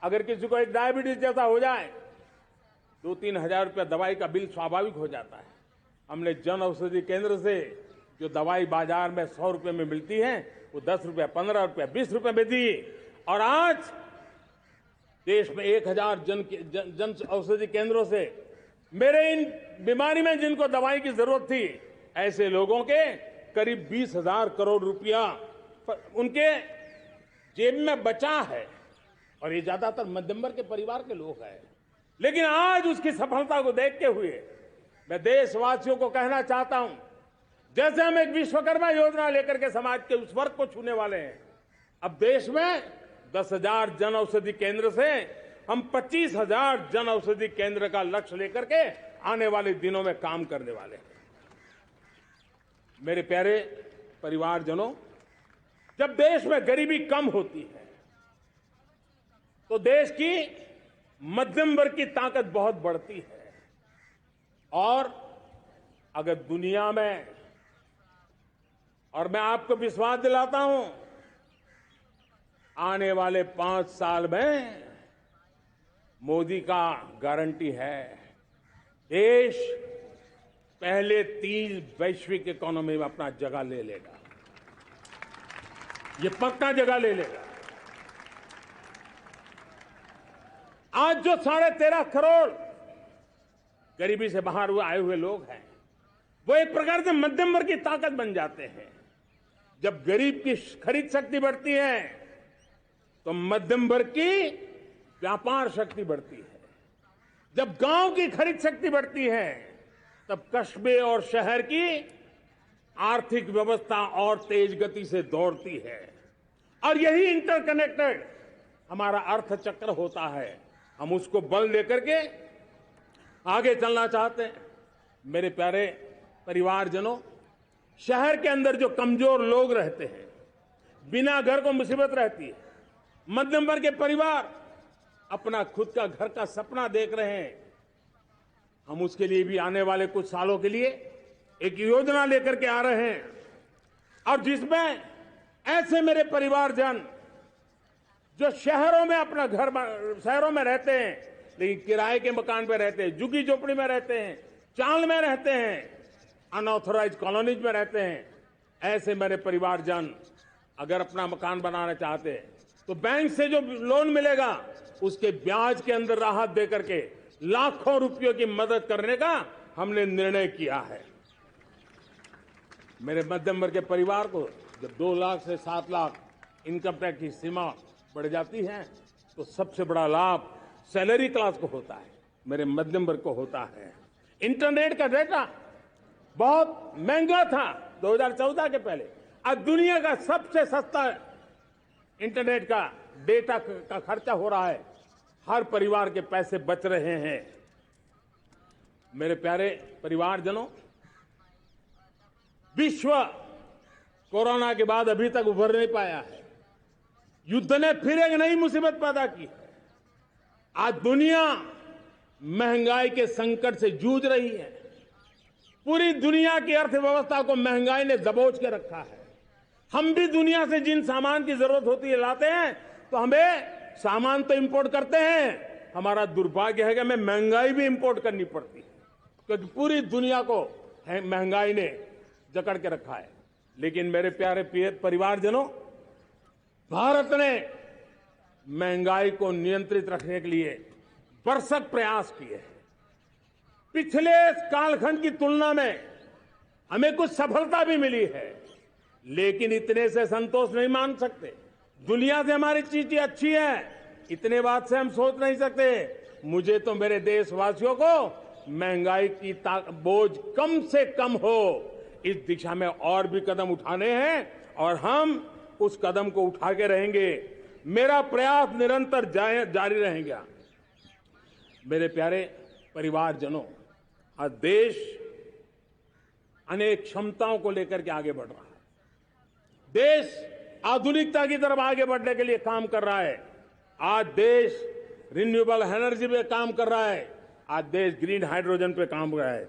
अगर किसी को एक डायबिटीज जैसा हो जाए, 2-3 हजार रुपया दवाई का बिल स्वाभाविक हो जाता है। हमने जन औषधि केंद्र से जो दवाई बाजार में 100 रुपए में मिलती है, वो 10 रुपया, 15 रुपया, 20 रुपए में दी। और आज देश में 1,000 जन औषधि केंद्रों से मेरे इन बीमारी में जिनको दवाई की जरूरत थी, ऐसे लोगों के करीब 20,000 करोड़ रुपया उनके जेब में बचा है। और ये ज्यादातर मध्यम वर्ग के परिवार के लोग हैं। लेकिन आज उसकी सफलता को देखते हुए मैं देशवासियों को कहना चाहता हूं, जैसे हम एक विश्वकर्मा योजना लेकर के समाज के उस वर्ग को छूने वाले हैं, अब देश में 10,000 जन औषधि केंद्र से हम 25,000 जन औषधि केंद्र का लक्ष्य लेकर के आने वाले दिनों में काम करने वाले हैं। मेरे प्यारे परिवारजनों, जब देश में गरीबी कम होती है तो देश की मध्यम वर्ग की ताकत बहुत बढ़ती है। और अगर दुनिया में, और मैं आपको विश्वास दिलाता हूं, आने वाले 5 साल में मोदी का गारंटी है, देश पहले 3 वैश्विक इकोनॉमी में अपना जगह ले लेगा। ये पक्का जगह ले लेगा। आज जो 13.5 करोड़ गरीबी से बाहर हुए आए हुए लोग हैं, वो एक प्रकार से मध्यम वर्ग की ताकत बन जाते हैं। जब गरीब की खरीद शक्ति बढ़ती है तो मध्यम वर्ग की व्यापार शक्ति बढ़ती है। जब गांव की खरीद शक्ति बढ़ती है तब कस्बे और शहर की आर्थिक व्यवस्था और तेज गति से दौड़ती है। और यही इंटरकनेक्टेड हमारा अर्थचक्र होता है। हम उसको बल लेकर के आगे चलना चाहते हैं। मेरे प्यारे परिवारजनों, शहर के अंदर जो कमजोर लोग रहते हैं, बिना घर को मुसीबत रहती है, मध्यम वर्ग के परिवार अपना खुद का घर का सपना देख रहे हैं, हम उसके लिए भी आने वाले कुछ सालों के लिए एक योजना लेकर के आ रहे हैं। और जिसमें ऐसे मेरे परिवारजन जो शहरों में अपना घर, शहरों में रहते हैं लेकिन किराए के मकान पे रहते हैं, झुग्गी झोपड़ी में रहते हैं, चाल में रहते हैं, अनऑथराइज कॉलोनीज में रहते हैं, ऐसे मेरे परिवारजन अगर अपना मकान बनाना चाहते हैं तो बैंक से जो लोन मिलेगा उसके ब्याज के अंदर राहत देकर के लाखों रुपयों की मदद करने का हमने निर्णय किया है। मेरे मध्यम वर्ग के परिवार को जब 2 लाख से 7 लाख इनकम टैक्स की सीमा बढ़ जाती है तो सबसे बड़ा लाभ सैलरी क्लास को होता है, मेरे मध्यम वर्ग को होता है। इंटरनेट का डेटा बहुत महंगा था 2014 के पहले, आज दुनिया का सबसे सस्ता इंटरनेट का डेटा का खर्चा हो रहा है। हर परिवार के पैसे बच रहे हैं। मेरे प्यारे परिवारजनों, विश्व कोरोना के बाद अभी तक उभर नहीं पाया है। युद्ध ने फिर एक नई मुसीबत पैदा की है। आज दुनिया महंगाई के संकट से जूझ रही है। पूरी दुनिया की अर्थव्यवस्था को महंगाई ने दबोच के रखा है। हम भी दुनिया से जिन सामान की जरूरत होती है लाते हैं, तो हमें सामान तो इंपोर्ट करते हैं। हमारा दुर्भाग्य है कि हमें महंगाई भी इंपोर्ट करनी पड़ती है, क्योंकि पूरी दुनिया को महंगाई ने जकड़ के रखा है। लेकिन मेरे प्यारे परिवारजनों, भारत ने महंगाई को नियंत्रित रखने के लिए भरसक प्रयास किए हैं। पिछले कालखंड की तुलना में हमें कुछ सफलता भी मिली है, लेकिन इतने से संतोष नहीं मान सकते। दुनिया से हमारी चीजें अच्छी है, इतने बात से हम सोच नहीं सकते। मुझे तो मेरे देशवासियों को महंगाई की बोझ कम से कम हो, इस दिशा में और भी कदम उठाने हैं और हम उस कदम को उठा के रहेंगे। मेरा प्रयास निरंतर जारी रहेगा। मेरे प्यारे परिवारजनों, आज देश अनेक क्षमताओं को लेकर के आगे बढ़ रहा है। देश आधुनिकता की तरफ आगे बढ़ने के लिए काम कर रहा है। आज देश रिन्यूएबल एनर्जी पे काम कर रहा है। आज देश ग्रीन हाइड्रोजन पे काम कर रहा है।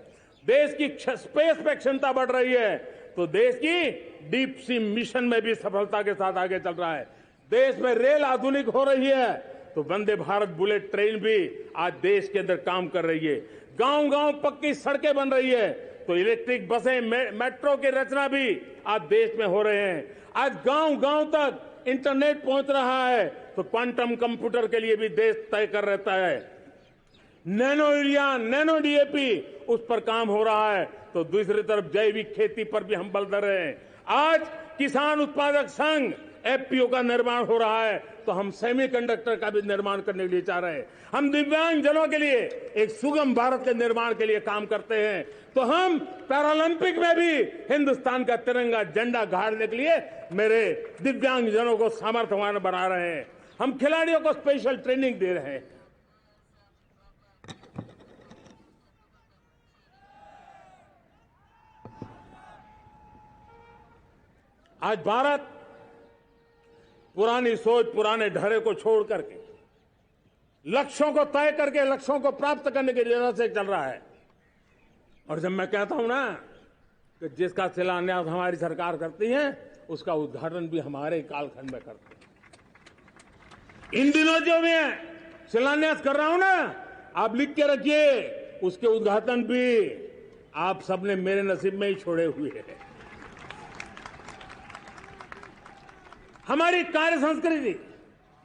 देश की स्पेस पे क्षमता बढ़ रही है, तो देश की डीप सी मिशन में भी सफलता के साथ आगे चल रहा है। देश में रेल आधुनिक हो रही है, तो वंदे भारत बुलेट ट्रेन भी आज देश के अंदर काम कर रही है। गांव-गांव पक्की सड़कें बन रही है, तो इलेक्ट्रिक बसें, मेट्रो की रचना भी आज देश में हो रहे हैं। आज गांव-गांव तक इंटरनेट पहुंच रहा है, तो क्वांटम कंप्यूटर के लिए भी देश तय कर रहता है। नैनो यूरिया, नैनो डीएपी, उस पर काम हो रहा है, तो दूसरी तरफ जैविक खेती पर भी हम बल दे रहे हैं। आज किसान उत्पादक संघ एफपीओ का निर्माण हो रहा है, तो हम सेमीकंडक्टर का भी निर्माण करने के लिए चाह रहे हैं। हम दिव्यांगजनों के लिए एक सुगम भारत के निर्माण के लिए काम करते हैं, तो हम पैरालंपिक में भी हिंदुस्तान का तिरंगा झंडा गाड़ने के लिए मेरे दिव्यांगजनों को सामर्थ्यवान बना रहे हैं। हम खिलाड़ियों को स्पेशल ट्रेनिंग दे रहे हैं। आज भारत पुरानी सोच, पुराने ढर्रे को छोड़ करके लक्ष्यों को तय करके लक्ष्यों को प्राप्त करने की दिशा से चल रहा है। और जब मैं कहता हूं ना कि जिसका शिलान्यास हमारी सरकार करती है, उसका उद्घाटन भी हमारे कालखंड में करते हैं। इन दिनों जो मैं शिलान्यास कर रहा हूं ना, आप लिख के रखिए, उसके उद्घाटन भी आप सबने मेरे नसीब में ही छोड़े हुए हैं। हमारी कार्य संस्कृति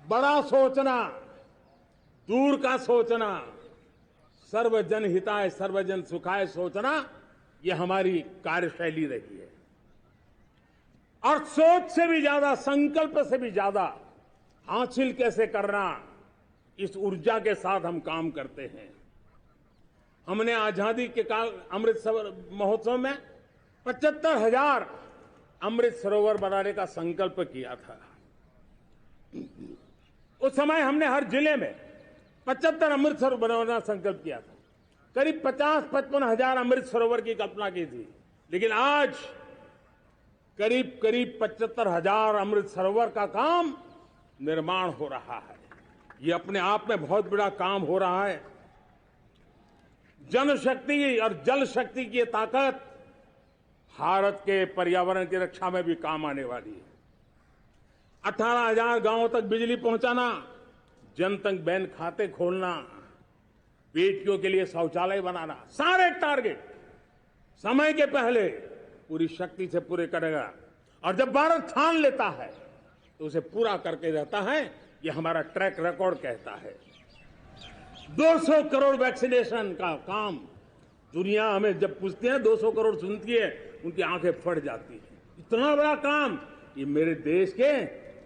बड़ा सोचना, दूर का सोचना, सर्वजन हिताय सर्वजन सुखाय सोचना, यह हमारी कार्यशैली रही है। और सोच से भी ज्यादा, संकल्प से भी ज्यादा हासिल कैसे करना, इस ऊर्जा के साथ हम काम करते हैं। हमने आजादी के काल अमृत महोत्सव में 75,000 अमृत सरोवर बनाने का संकल्प किया था। उस समय हमने हर जिले में 75 अमृत सरोवर बनाना संकल्प किया था। करीब 50-55 हजार अमृत सरोवर की कल्पना की थी, लेकिन आज करीब 75,000 अमृत सरोवर का काम निर्माण हो रहा है। ये अपने आप में बहुत बड़ा काम हो रहा है। जनशक्ति और जल शक्ति की ताकत भारत के पर्यावरण की रक्षा में भी काम आने वाली है। 18,000 गांवों तक बिजली पहुंचाना, जनधन बैंक खाते खोलना, बेटियों के लिए शौचालय बनाना, सारे टारगेट समय के पहले पूरी शक्ति से पूरे करेगा। और जब भारत ठान लेता है तो उसे पूरा करके रहता है। ये हमारा ट्रैक रिकॉर्ड कहता है। 200 करोड़ वैक्सीनेशन का काम, दुनिया हमें जब पूछती है 200 करोड़ सुनती है, उनकी आंखें फट जाती है। इतना बड़ा काम ये मेरे देश के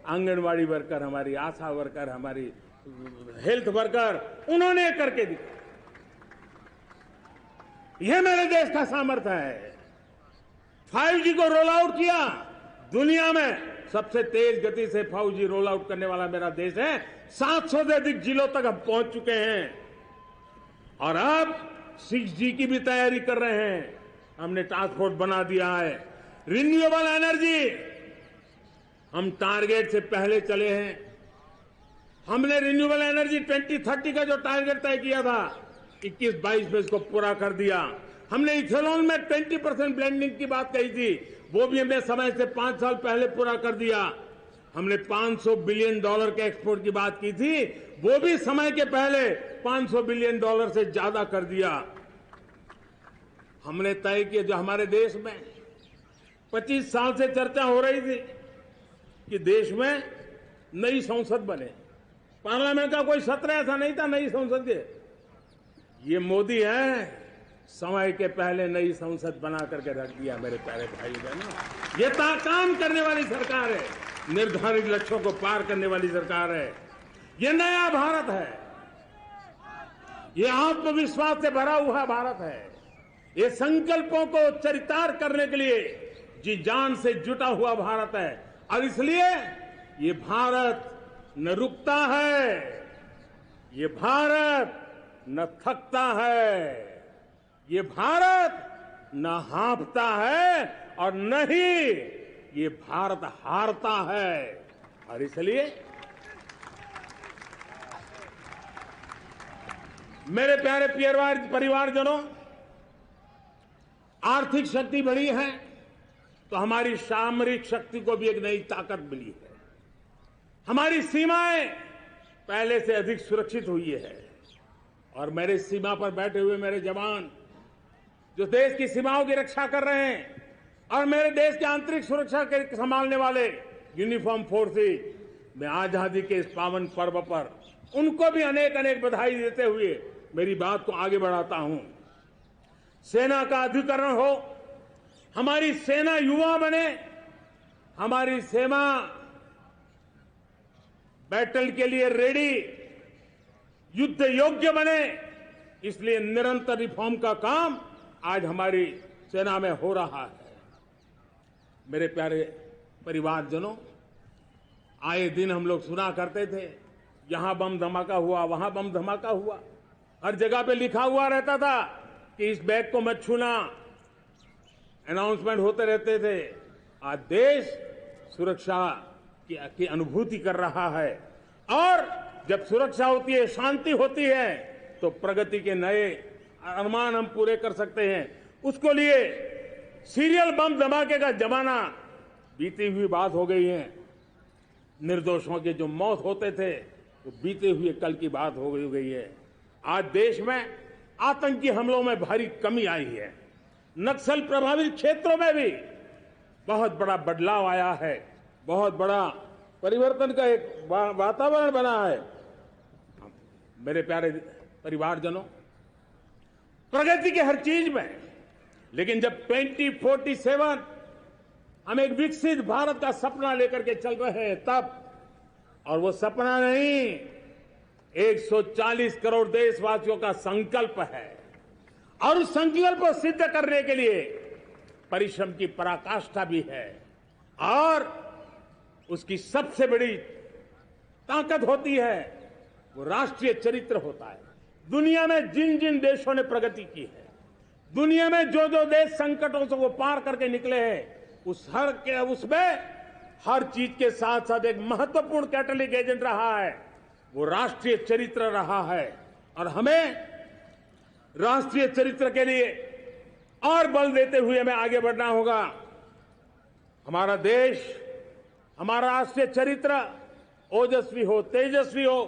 आंगनवाड़ी वर्कर, हमारी आशा वर्कर, हमारी हेल्थ वर्कर, उन्होंने करके दिखाया। यह मेरे देश का सामर्थ्य है। 5G को रोल आउट किया, दुनिया में सबसे तेज गति से 5G रोल आउट करने वाला मेरा देश है। 700 से अधिक जिलों तक हम पहुंच चुके हैं और अब 6G की भी तैयारी कर रहे हैं। हमने टास्क फोर्स बना दिया है। रिन्यूएबल एनर्जी, हम टारगेट से पहले चले हैं। हमने रिन्यूएबल एनर्जी 2030 का जो टारगेट तय किया था, 21-22 में इसको पूरा कर दिया। हमने इथेनॉल में 20% ब्लेंडिंग की बात कही थी, वो भी हमने समय से 5 साल पहले पूरा कर दिया। हमने $500 बिलियन के एक्सपोर्ट की बात की थी, वो भी समय के पहले $500 बिलियन से ज्यादा कर दिया। हमने तय किया, जो हमारे देश में 25 साल से चर्चा हो रही थी कि देश में नई संसद बने, पार्लियामेंट का कोई सत्र ऐसा नहीं था नई संसद के। ये मोदी है, समय के पहले नई संसद बना करके रख दिया। मेरे प्यारे भाई बहनों, ये काम करने वाली सरकार है, निर्धारित लक्ष्यों को पार करने वाली सरकार है। ये नया भारत है, ये आत्मविश्वास से भरा हुआ भारत है। ये संकल्पों को चरितार्थ करने के लिए जी जान से जुटा हुआ भारत है। और इसलिए ये भारत न रुकता है, ये भारत न थकता है, ये भारत न हाँफता है और न ही ये भारत हारता है। और इसलिए मेरे प्यारे परिवारजनों, आर्थिक शक्ति बढ़ी है तो हमारी सामरिक शक्ति को भी एक नई ताकत मिली है। हमारी सीमाएं पहले से अधिक सुरक्षित हुई है और मेरे सीमा पर बैठे हुए मेरे जवान जो देश की सीमाओं की रक्षा कर रहे हैं और मेरे देश की आंतरिक सुरक्षा के संभालने वाले यूनिफॉर्म फोर्सेज, मैं आजादी के इस पावन पर्व पर उनको भी अनेक अनेक बधाई देते हुए मेरी बात को आगे बढ़ाता हूं। सेना का अधिकरण हो, हमारी सेना युवा बने, हमारी सेना बैटल के लिए रेडी, युद्ध योग्य बने, इसलिए निरंतर रिफॉर्म का काम आज हमारी सेना में हो रहा है। मेरे प्यारे परिवारजनों, आए दिन हम लोग सुना करते थे, यहां बम धमाका हुआ, वहां बम धमाका हुआ, हर जगह पे लिखा हुआ रहता था कि इस बैग को मत छूना, अनाउंसमेंट होते रहते थे। आज देश सुरक्षा की अनुभूति कर रहा है और जब सुरक्षा होती है, शांति होती है, तो प्रगति के नए अरमान हम पूरे कर सकते हैं। उसको लिए सीरियल बम धमाके का जमाना बीती हुई बात हो गई है। निर्दोषों के जो मौत होते थे वो बीते हुए कल की बात हो गई है। आज देश में आतंकी हमलों में भारी कमी आई है। नक्सल प्रभावित क्षेत्रों में भी बहुत बड़ा बदलाव आया है, बहुत बड़ा परिवर्तन का एक वातावरण बना है। मेरे प्यारे परिवारजनों, प्रगति के हर चीज में, लेकिन जब 2047 हम एक विकसित भारत का सपना लेकर के चल रहे हैं तब, और वो सपना नहीं, 140 करोड़ देशवासियों का संकल्प है और उस संकल्प को सिद्ध करने के लिए परिश्रम की पराकाष्ठा भी है। और उसकी सबसे बड़ी ताकत होती है वो राष्ट्रीय चरित्र होता है। दुनिया में जिन जिन देशों ने प्रगति की है, दुनिया में जो जो देश संकटों से वो पार करके निकले हैं, उसमें हर चीज के साथ साथ एक महत्वपूर्ण कैटलिक एजेंट रहा है, वो राष्ट्रीय चरित्र रहा है। और हमें राष्ट्रीय चरित्र के लिए और बल देते हुए हमें आगे बढ़ना होगा। हमारा देश, हमारा राष्ट्रीय चरित्र ओजस्वी हो, तेजस्वी हो,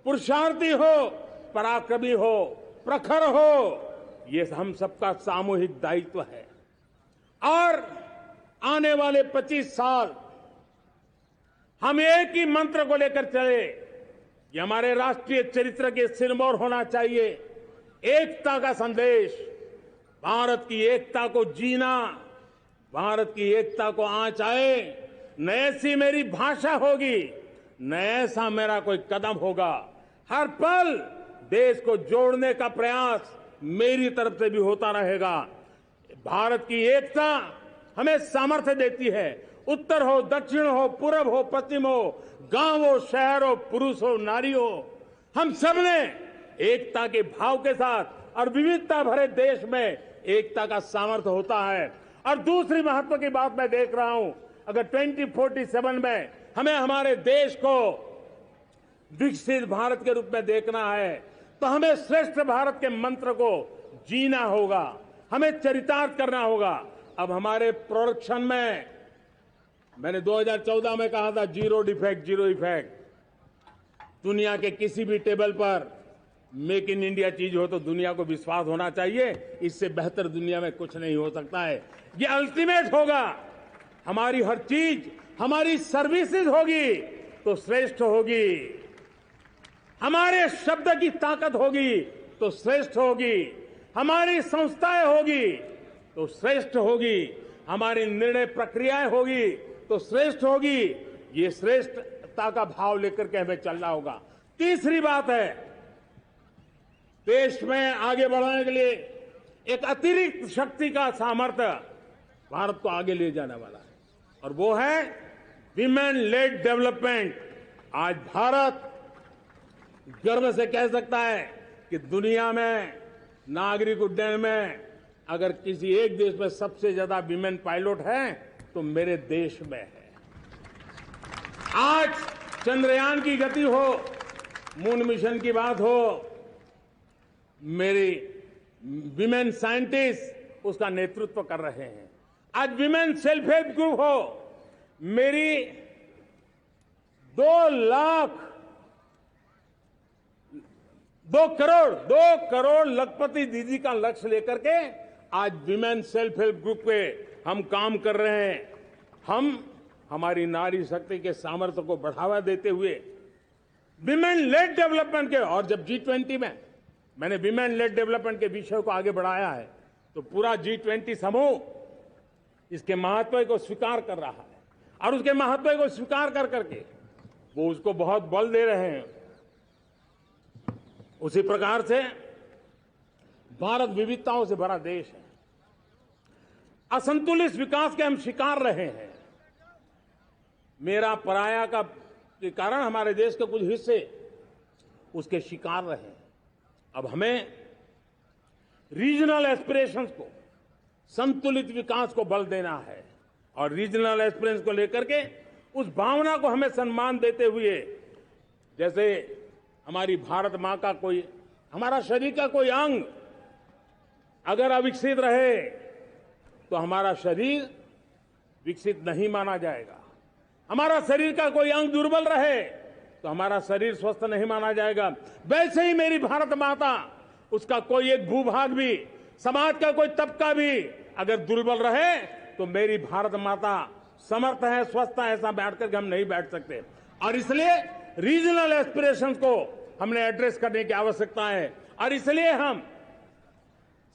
पुरुषार्थी हो, पराक्रमी हो, प्रखर हो, ये हम सबका सामूहिक दायित्व है। और आने वाले 25 साल हम एक ही मंत्र को लेकर चले, ये हमारे राष्ट्रीय चरित्र के सिरमौर होना चाहिए। एकता का संदेश, भारत की एकता को जीना, भारत की एकता को आंच आए, न ऐसी मेरी भाषा होगी, न ऐसा मेरा कोई कदम होगा। हर पल देश को जोड़ने का प्रयास मेरी तरफ से भी होता रहेगा। भारत की एकता हमें सामर्थ्य देती है। उत्तर हो, दक्षिण हो, पूर्व हो, पश्चिम हो, गांव हो, शहर हो, पुरुष हो, नारी हो, हम सबने एकता के भाव के साथ और विविधता भरे देश में एकता का सामर्थ्य होता है। और दूसरी महत्व की बात मैं देख रहा हूं, अगर 2047 में हमें हमारे देश को विकसित भारत के रूप में देखना है तो हमें श्रेष्ठ भारत के मंत्र को जीना होगा, हमें चरितार्थ करना होगा। अब हमारे प्रोडक्शन में, मैंने 2014 में कहा था जीरो डिफेक्ट, जीरो इफेक्ट। दुनिया के किसी भी टेबल पर मेक इन इंडिया चीज हो तो दुनिया को विश्वास होना चाहिए, इससे बेहतर दुनिया में कुछ नहीं हो सकता है। ये अल्टीमेट होगा। हमारी हर चीज, हमारी सर्विसेज होगी तो श्रेष्ठ होगी, हमारे शब्द की ताकत होगी तो श्रेष्ठ होगी, हमारी संस्थाएं होगी तो श्रेष्ठ होगी, हमारी निर्णय प्रक्रियाएं होगी तो श्रेष्ठ होगी। ये श्रेष्ठता का भाव लेकर के हमें चलना होगा। तीसरी बात है, देश में आगे बढ़ाने के लिए एक अतिरिक्त शक्ति का सामर्थ्य भारत को आगे ले जाने वाला है और वो है विमेन लेड डेवलपमेंट। आज भारत गर्व से कह सकता है कि दुनिया में नागरिक उड्डयन में अगर किसी एक देश में सबसे ज्यादा विमेन पायलट है तो मेरे देश में है। आज चंद्रयान की गति हो, मून मिशन की बात हो, मेरी विमेन साइंटिस्ट उसका नेतृत्व कर रहे हैं। आज विमेन सेल्फ हेल्प ग्रुप हो, मेरी 2 करोड़ लखपति दीदी का लक्ष्य लेकर के आज विमेन सेल्फ हेल्प ग्रुप पे हम काम कर रहे हैं। हम हमारी नारी शक्ति के सामर्थ्य को बढ़ावा देते हुए विमेन लेड डेवलपमेंट के, और जब G20 में मैंने विमेन लेड डेवलपमेंट के विषय को आगे बढ़ाया है तो पूरा G20 समूह इसके महत्व को स्वीकार कर रहा है और उसके महत्व को स्वीकार कर करके वो उसको बहुत बल दे रहे हैं। उसी प्रकार से भारत विविधताओं से भरा देश है। असंतुलित विकास के हम शिकार रहे हैं। मेरा पराया का के कारण हमारे देश के कुछ हिस्से उसके शिकार रहे हैं। अब हमें रीजनल एस्पिरेशंस को, संतुलित विकास को बल देना है और रीजनल एस्पिरेशंस को लेकर के उस भावना को हमें सम्मान देते हुए, जैसे हमारी भारत मां का कोई, हमारा शरीर का कोई अंग अगर अविकसित रहे तो हमारा शरीर विकसित नहीं माना जाएगा। हमारा शरीर का कोई अंग दुर्बल रहे तो हमारा शरीर स्वस्थ नहीं माना जाएगा। वैसे ही मेरी भारत माता, उसका कोई एक भूभाग भी, समाज का कोई तबका भी अगर दुर्बल रहे तो मेरी भारत माता समर्थ है, स्वस्थ है, ऐसा बैठ करके हम नहीं बैठ सकते। और इसलिए रीजनल एस्पिरेशंस को हमने एड्रेस करने की आवश्यकता है और इसलिए हम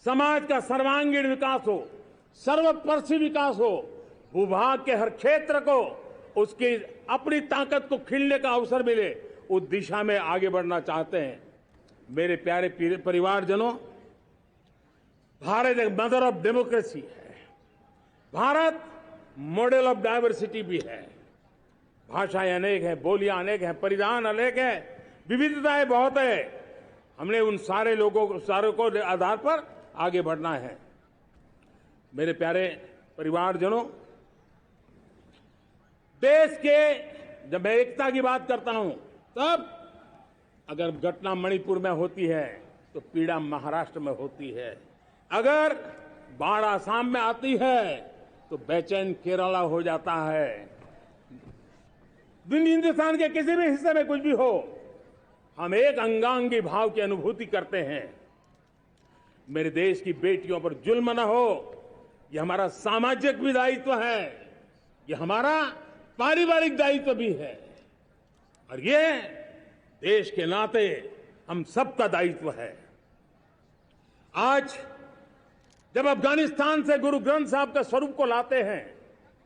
समाज का सर्वांगीण विकास हो, सर्वस्पर्शी विकास हो, भूभाग के हर क्षेत्र को उसकी अपनी ताकत को खिलने का अवसर मिले, उस दिशा में आगे बढ़ना चाहते हैं। मेरे प्यारे परिवारजनों, भारत एक मदर ऑफ डेमोक्रेसी है। भारत मॉडल ऑफ डायवर्सिटी भी है। भाषाएं अनेक हैं, बोलियां अनेक हैं, परिधान अनेक हैं, विविधताएं बहुत है। हमने उन सारे लोगों को आधार पर आगे बढ़ना है। मेरे प्यारे परिवारजनों, देश के जब मैं एकता की बात करता हूं तब अगर घटना मणिपुर में होती है तो पीड़ा महाराष्ट्र में होती है, अगर बाढ़ आसाम में आती है तो बेचैन केरला हो जाता है। हिंदुस्तान के किसी भी हिस्से में कुछ भी हो, हम एक अंगांगी भाव की अनुभूति करते हैं। मेरे देश की बेटियों पर जुल्म न हो, यह हमारा सामाजिक भी दायित्व है, यह हमारा पारिवारिक दायित्व भी है और ये देश के नाते हम सबका दायित्व है। आज जब अफगानिस्तान से गुरु ग्रंथ साहब के स्वरूप को लाते हैं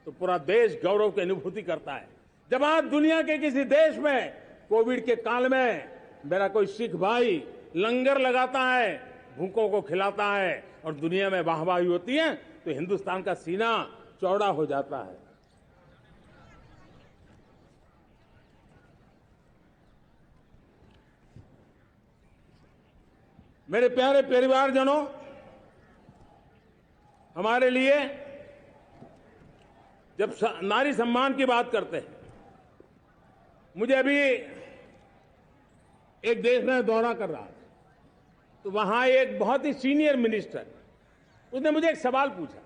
तो पूरा देश गौरव की अनुभूति करता है। जब आज दुनिया के किसी देश में कोविड के काल में मेरा कोई सिख भाई लंगर लगाता है, भूखों को खिलाता है और दुनिया में वाहवाही होती है तो हिंदुस्तान का सीना चौड़ा हो जाता है। मेरे प्यारे परिवारजनों, हमारे लिए जब नारी सम्मान की बात करते हैं, मुझे अभी एक देश में दौरा कर रहा था तो वहां एक बहुत ही सीनियर मिनिस्टर, उसने मुझे एक सवाल पूछा।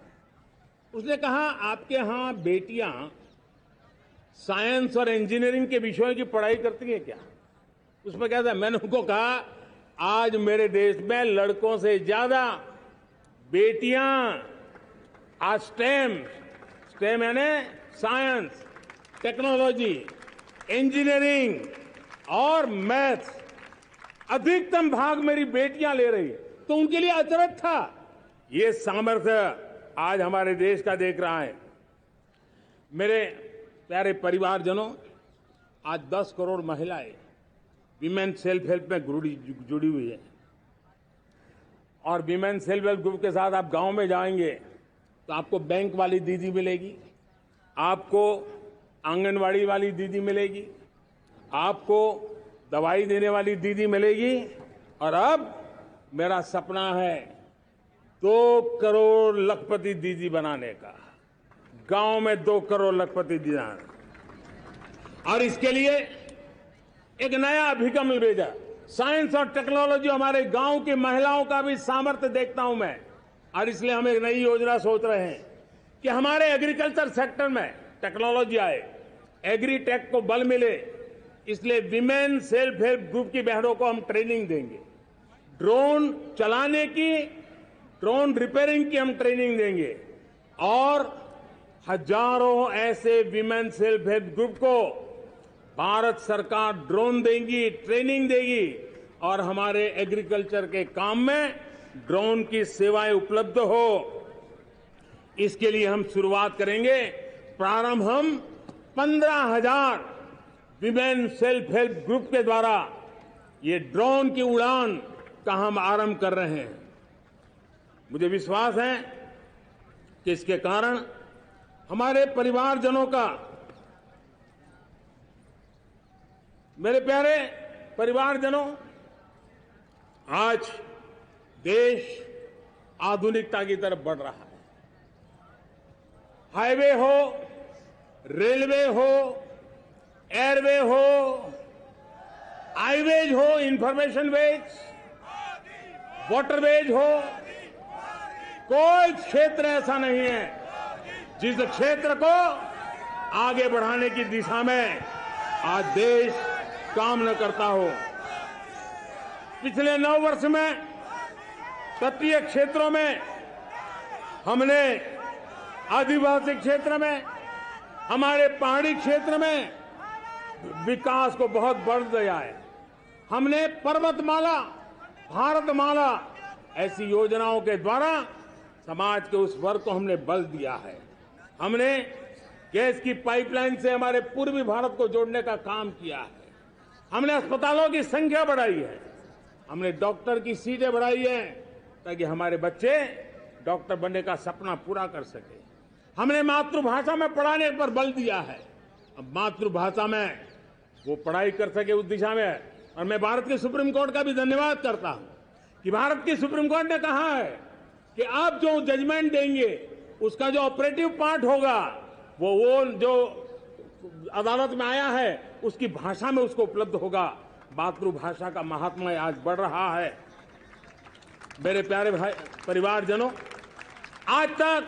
उसने कहा, आपके यहां बेटियां साइंस और इंजीनियरिंग के विषयों की पढ़ाई करती हैं क्या? उसमें क्या था, मैंने उनको कहा, आज मेरे देश में लड़कों से ज्यादा बेटियां आज स्टेम यानी साइंस, टेक्नोलॉजी, इंजीनियरिंग और मैथ्स अधिकतम भाग मेरी बेटियां ले रही है। तो उनके लिए अचरज था। ये सामर्थ्य आज हमारे देश का देख रहा है। मेरे प्यारे परिवारजनों, आज 10 करोड़ महिलाएं विमेन सेल्फ हेल्प में जुड़ी हुई है। और विमेन सेल्फ हेल्प ग्रुप के साथ आप गांव में जाएंगे तो आपको बैंक वाली दीदी मिलेगी, आपको आंगनवाड़ी वाली दीदी मिलेगी, आपको दवाई देने वाली दीदी मिलेगी। और अब मेरा सपना है 2 करोड़ लखपति दीदी बनाने का, गांव में 2 करोड़ लखपति दीदी। और इसके लिए एक नया अभिगम भेजा, साइंस और टेक्नोलॉजी। हमारे गांव की महिलाओं का भी सामर्थ्य देखता हूं मैं, और इसलिए हम एक नई योजना सोच रहे हैं कि हमारे एग्रीकल्चर सेक्टर में टेक्नोलॉजी आए, एग्रीटेक को बल मिले। इसलिए विमेन सेल्फ हेल्प ग्रुप की बहनों को हम ट्रेनिंग देंगे, ड्रोन चलाने की, ड्रोन रिपेयरिंग की हम ट्रेनिंग देंगे, और हजारों ऐसे विमेन सेल्फ हेल्प ग्रुप को भारत सरकार ड्रोन देगी, ट्रेनिंग देगी, और हमारे एग्रीकल्चर के काम में ड्रोन की सेवाएं उपलब्ध हो। इसके लिए हम शुरुआत करेंगे। प्रारंभ हम 15,000 विमेन सेल्फ हेल्प ग्रुप के द्वारा ये ड्रोन की उड़ान का हम आरंभ कर रहे हैं। मुझे विश्वास है कि इसके कारण हमारे परिवारजनों का, मेरे प्यारे परिवारजनों, आज देश आधुनिकता की तरफ बढ़ रहा है। हाईवे हो, रेलवे हो, एयरवे हो, हाईवेज हो, इंफॉर्मेशन वेज, वाटरवेज हो, कोई क्षेत्र ऐसा नहीं है जिस क्षेत्र को आगे बढ़ाने की दिशा में आज देश काम न करता हो। पिछले 9 वर्ष में तटीय क्षेत्रों में हमने, आदिवासी क्षेत्र में, हमारे पहाड़ी क्षेत्र में विकास को बहुत बढ़ दिया है। हमने पर्वतमाला, भारतमाला ऐसी योजनाओं के द्वारा समाज के उस वर्ग को हमने बल दिया है। हमने गैस की पाइपलाइन से हमारे पूर्वी भारत को जोड़ने का काम किया है। हमने अस्पतालों की संख्या बढ़ाई है, हमने डॉक्टर की सीटें बढ़ाई है ताकि हमारे बच्चे डॉक्टर बनने का सपना पूरा कर सके। हमने मातृभाषा में पढ़ाने पर बल दिया है, अब मातृभाषा में वो पढ़ाई कर सके उस दिशा में। और मैं भारत के सुप्रीम कोर्ट का भी धन्यवाद करता हूं कि भारत की सुप्रीम कोर्ट ने कहा है कि आप जो जजमेंट देंगे उसका जो ऑपरेटिव पार्ट होगा वो जो अदालत में आया है उसकी भाषा में उसको उपलब्ध होगा। मातृभाषा का महात्म्य आज बढ़ रहा है। मेरे प्यारे भाई परिवारजनों, आज तक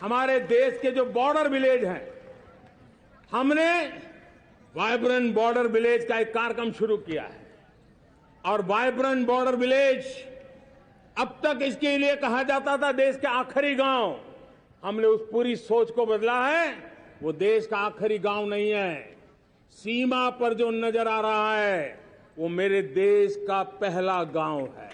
हमारे देश के जो बॉर्डर विलेज हैं, हमने वाइब्रेंट बॉर्डर विलेज का एक कार्यक्रम शुरू किया है। और वाइब्रेंट बॉर्डर विलेज, अब तक इसके लिए कहा जाता था देश के आखिरी गांव। हमने उस पूरी सोच को बदला है, वो देश का आखिरी गांव नहीं है। सीमा पर जो नजर आ रहा है वो मेरे देश का पहला गांव है।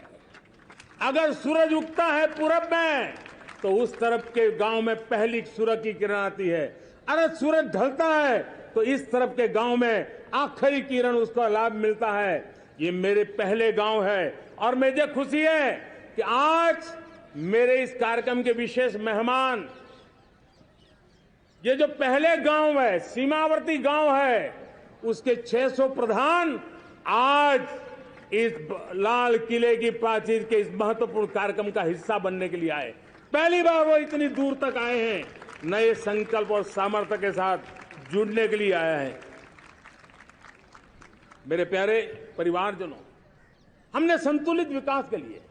अगर सूरज उगता है पूरब में तो उस तरफ के गांव में पहली सूरज की किरण आती है। अगर सूरज ढलता है तो इस तरफ के गांव में आखिरी किरण उसका लाभ मिलता है। ये मेरे पहले गांव है और मुझे खुशी है कि आज मेरे इस कार्यक्रम के विशेष मेहमान, ये जो पहले गांव है, सीमावर्ती गांव है, उसके 600 प्रधान आज इस लाल किले की प्राचीर के इस महत्वपूर्ण कार्यक्रम का हिस्सा बनने के लिए आए। पहली बार वो इतनी दूर तक आए हैं, नए संकल्प और सामर्थ्य के साथ जुड़ने के लिए आया है। मेरे प्यारे परिवारजनों, हमने संतुलित विकास के लिए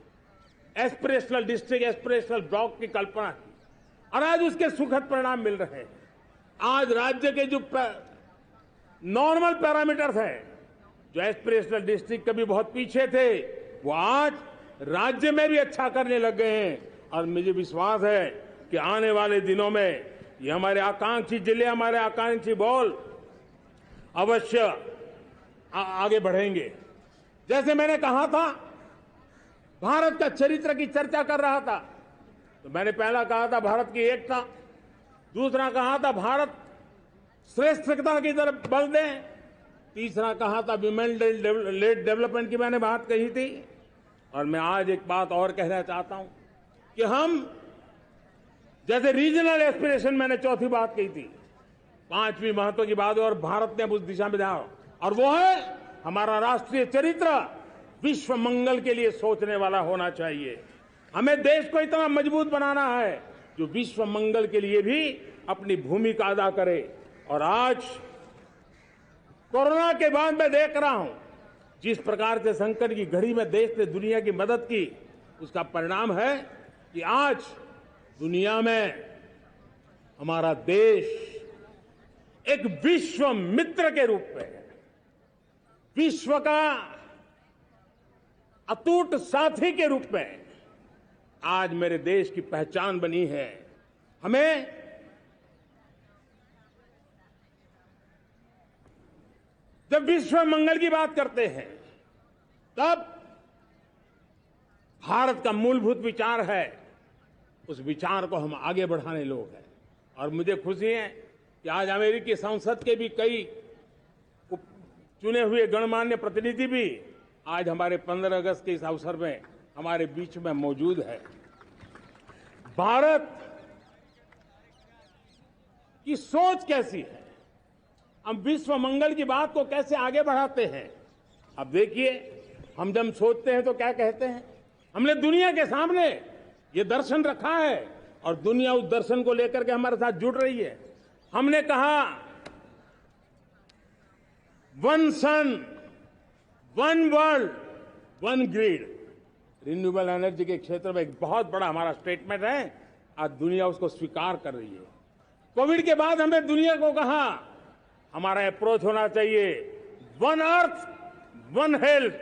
एस्पिरेशनल डिस्ट्रिक्ट, एस्पिरेशनल ब्लॉक की कल्पना की और आज उसके सुखद परिणाम मिल रहे हैं। आज राज्य के जो नॉर्मल पैरामीटर्स हैं, जो एस्पिरेशनल डिस्ट्रिक्ट कभी बहुत पीछे थे, वो आज राज्य में भी अच्छा करने लग गए हैं। और मुझे विश्वास है कि आने वाले दिनों में ये हमारे आकांक्षी जिले, हमारे आकांक्षी बॉल अवश्य आगे बढ़ेंगे। जैसे मैंने कहा था, भारत का चरित्र की चर्चा कर रहा था, तो मैंने पहला कहा था भारत की एकता, दूसरा कहा था भारत श्रेष्ठता की तरफ बल दें, तीसरा कहा था विमेन लेड डेवलपमेंट की मैंने बात कही थी, और मैं आज एक बात और कहना चाहता हूं कि हम जैसे रीजनल एस्पिरेशन, मैंने चौथी बात कही थी, पांचवी महत्व की बात, और भारत ने उस दिशा में जाओ, और वो है हमारा राष्ट्रीय चरित्र विश्व मंगल के लिए सोचने वाला होना चाहिए। हमें देश को इतना मजबूत बनाना है जो विश्व मंगल के लिए भी अपनी भूमिका अदा करे। और आज कोरोना के बाद मैं देख रहा हूं जिस प्रकार से संकट की घड़ी में देश ने दुनिया की मदद की, उसका परिणाम है कि आज दुनिया में हमारा देश एक विश्व मित्र के रूप में, विश्व का अटूट साथी के रूप में आज मेरे देश की पहचान बनी है। हमें जब विश्व मंगल की बात करते हैं तब भारत का मूलभूत विचार है, उस विचार को हम आगे बढ़ाने लोग हैं। और मुझे खुशी है कि आज अमेरिकी संसद के भी कई चुने हुए गणमान्य प्रतिनिधि भी आज हमारे 15 अगस्त के इस अवसर में हमारे बीच में मौजूद है। भारत की सोच कैसी है, हम विश्व मंगल की बात को कैसे आगे बढ़ाते हैं। अब देखिए, हम जब सोचते हैं तो क्या कहते हैं, हमने दुनिया के सामने ये दर्शन रखा है और दुनिया उस दर्शन को लेकर के हमारे साथ जुड़ रही है। हमने कहा one sun, one world, one grid. Renewable energy के क्षेत्र में एक बहुत बड़ा हमारा स्टेटमेंट है, आज दुनिया उसको स्वीकार कर रही है। कोविड के बाद हमने दुनिया को कहा हमारा अप्रोच होना चाहिए वन अर्थ, वन हेल्थ।